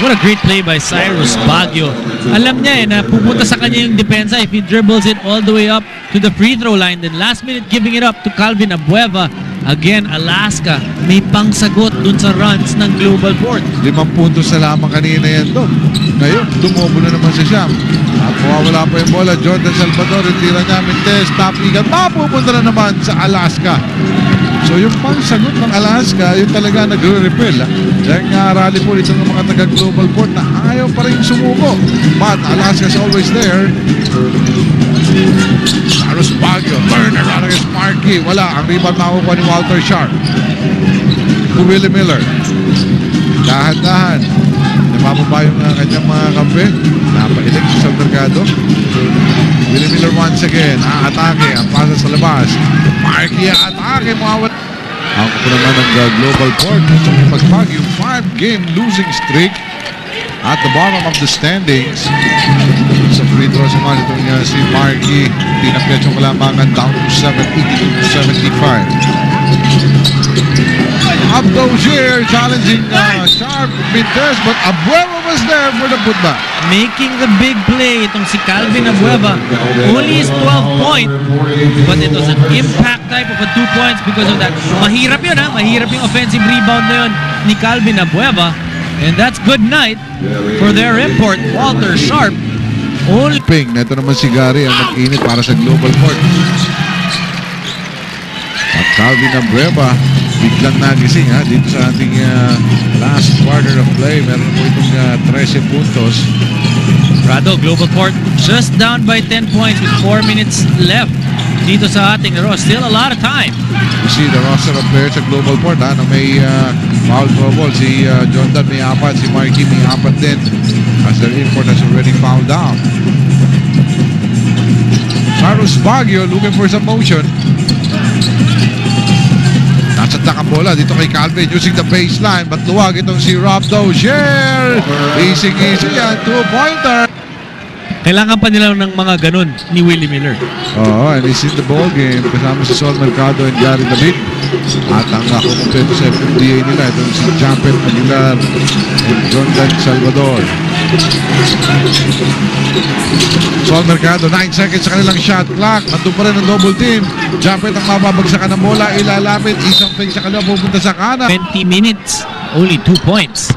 S2: What a great play by Cyrus Baguio. Alam niya na pupunta sa kanya yung depensa if he dribbles it all the way up to the free throw line. Then last minute giving it up to Calvin Abueva. Again, Alaska may pangsagot dun sa runs ng Global Port.
S1: 5 puntos na lamang kanina yan doon. Ngayon, tumobo na naman si Siam. At mawawala pa yung bola. Jordan Salvador, yung tira niya, Mintes, tapigan. Mapupunta na naman sa Alaska. So yung pangsagot ng Alaska, yung talaga nagre-repel. Dahil nga rally po ito ng mga taga-Global Port na ayaw pa rin sumuko. But Alaska's always there. Cyrus Baguio, Turner out against Marky. Wala, ang rebound nakukuha ni Walter Sharp. To Willie Miller. Dahan-dahan. Napapaba yung kanyang mga kampi. Napailig sa Mercado. Willie Miller once again. Atake. Ang pasa sa labas. Marky atake. Ang po naman ng Global Port. Gusto may magpag yung 5-game losing streak at the bottom of the standings. Sa free throws naman itong si Marky. Tinapyat yung kalamangan down to 82-75. Abdozier challenging Sharp Mintes, but Abueva was there for the putback.
S2: Making the big play itong si Calvin Abueva. Only his 12th point, but it was an impact type of a 2 points because of that. Mahirap yun mahirap yung offensive rebound na yun ni Calvin Abueva. And that's good night for their import, Walter Sharp. Only
S1: Ping, neto naman si Gary ang mag-init para sa Global Port. At Calvin Abueva biglang nagising dito sa ating last quarter of play. Meron po itong 13 puntos.
S2: Rado, Global Port just down by 10 points with 4 minutes left dito sa ating laro. Still a lot of time.
S1: You see the roster of players sa Global Port na may foul trouble. Si John Dan may 4, si Marky may 4 din as their import has already fouled out. Cyrus Baguio looking for some motion. Nasadlak ang bola dito kay Calvin using the baseline, but luwag itong si Rob Dozier. Easy yan, 2-pointer.
S2: Kailangan pa nila ng mga ganun ni Willie Miller.
S1: Oo, and he's in the ball game kasama si Sol Mercado and Gary David. At ang kukumpleto sa FMDA nila, ito si Japet Aguilar and Jordan Salvador. Sol Mercado, 9 seconds sa kanilang shot clock. Nandun pa rin ang double team. Japet ang mababagsakan ng bola, ilalapit, isang fake sa kaliwa, pupunta sa kanan.
S2: 20 minutes, only 2 points.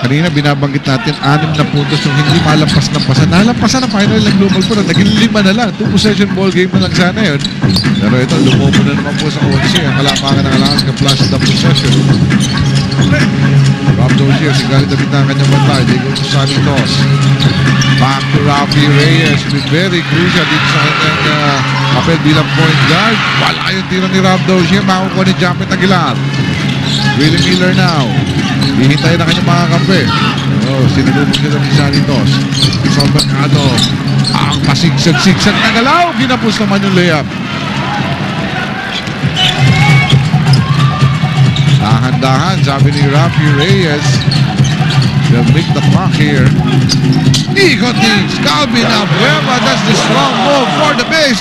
S1: Kanina binabanggit natin 6 na puntos yung hindi malampas-lampasan. Nalampasan ang final ng global po na naging 5 na lang. 2 possession ball game na lang sana yun. Pero ito, lumobo na naman po sa 11. Ang kalamangan ng Alaska plus the possession. Rob Dozier, si Gary David na ang kanyang bantay. They go to Sonny Toss. Back to Rafi Reyes. Very crucial dito sa kanyang papel bilang point guard. Wala yung tira ni Rob Dozier. Makukuha ni Japet Aguilar. Willie Miller now. Hihintay na kanyang mga kampe. Sinulubog sila ni Sanitos. Sol Mercado. Ang pasigsag-sigsag na galaw. Ginapos naman yung layup. Dahan-dahan, sabi ni Rafi Reyes. They'll make the clock here. Ikot ni Calvin Abueva. That's the strong move for the base.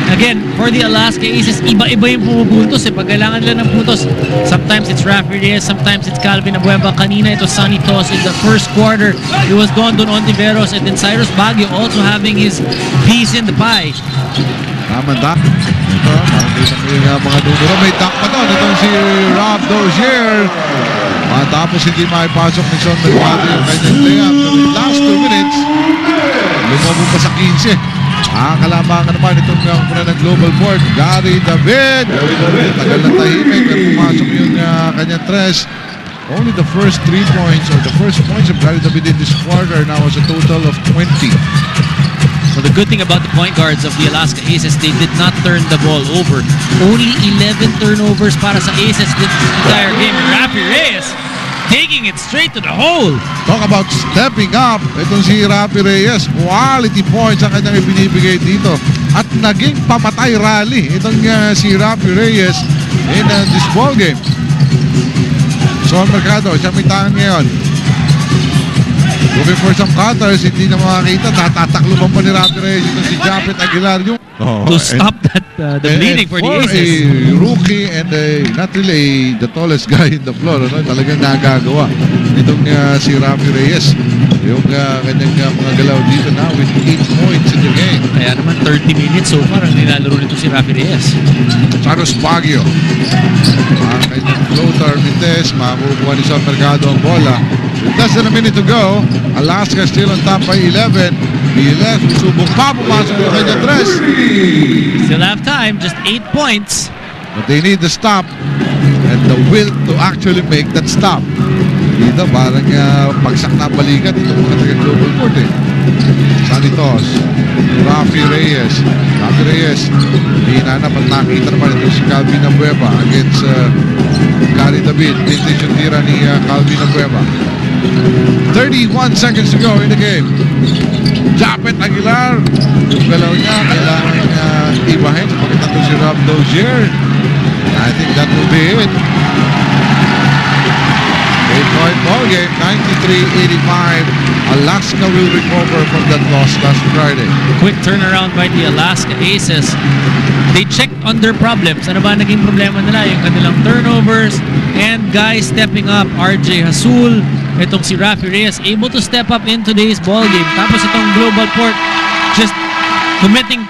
S2: Again, for the Alaska Aces, iba-iba yung pumupuntos. Pag kailangan nila ng puntos, sometimes it's Rafi Reyes, sometimes it's Calvin Abueva. Kanina ito Sonny Toss in the first quarter. It was Dondon Ontiveros and then Cyrus Baguio also having his piece in the pie.
S1: Tama-tak. Ito, makikita ko yung mga numero. May dunk pa doon. Itong si Rob Dozier. Matapos hindi maipasok ni Son Mercado yung kanyang layup. So, in the last 2 minutes, lumobo pa sa 15. Ang kalamangan naman itong muna ng global board. Gary David. Tagal na tahimik. Pero pumasok yung kanyang tres. Only the first 3 points or the first points of Gary David in this quarter now was a total of 20.
S2: Well, the good thing about the point guards of the Alaska Aces, they did not turn the ball over. Only 11 turnovers para sa Aces this entire game. Rafi Reyes taking it straight to the hole.
S1: Talk about stepping up. Itong si Rafi Reyes, quality points ang kanyang ibinibigay dito. At naging pamatay rally itong si Rafi Reyes in this ball game. Sol Mercado, siya may tangan ngayon. Looking for some cutters, hindi na makakita. Tatatakluban pa ni Rafi Reyes itong si Japet Aguilar.
S2: To stop that the bleeding for the Aces.
S1: A rookie and not really the tallest guy in the floor, talagang nagagawa itong si Rafi Reyes. Yung kanyang mga galaw dito na with 8 points in the game.
S2: Kaya naman 30 minutes so far ang nilalaro nito si Rafi Reyes.
S1: Cyrus Baguio. Ang kanyang floater Mintes, makukuha ni Sol Mercado ang bola. With less than a minute to go, Alaska still on top by 11. Biles, subok pa, pumasok yung kanyang tres.
S2: Still have time, just 8 points.
S1: But they need the stop and the will to actually make that stop. Dito parang pagsak na balikat itong mga taga-global court eh. Sanitos, Rafi Reyes. Rafi Reyes, hinanap at nakita naman ito si Calvin Abueva against Gary David. Vintage yung tira ni Calvin Abueva. 31 seconds to go in the game. Japet Aguilar. Yung galaw niya, kailangan niya ibahin sa pagkatapos si Rob Dozier. I think that will be it. 8-point ball game, 93-85. Alaska will recover from that loss last Friday.
S2: Quick turnaround by the Alaska Aces. They checked on their problems. Ano ba naging problema nila? Yung kanilang turnovers and guys stepping up. RJ Hasul, itong si Rafi Reyes, able to step up in today's ball game. Tapos itong global port just committing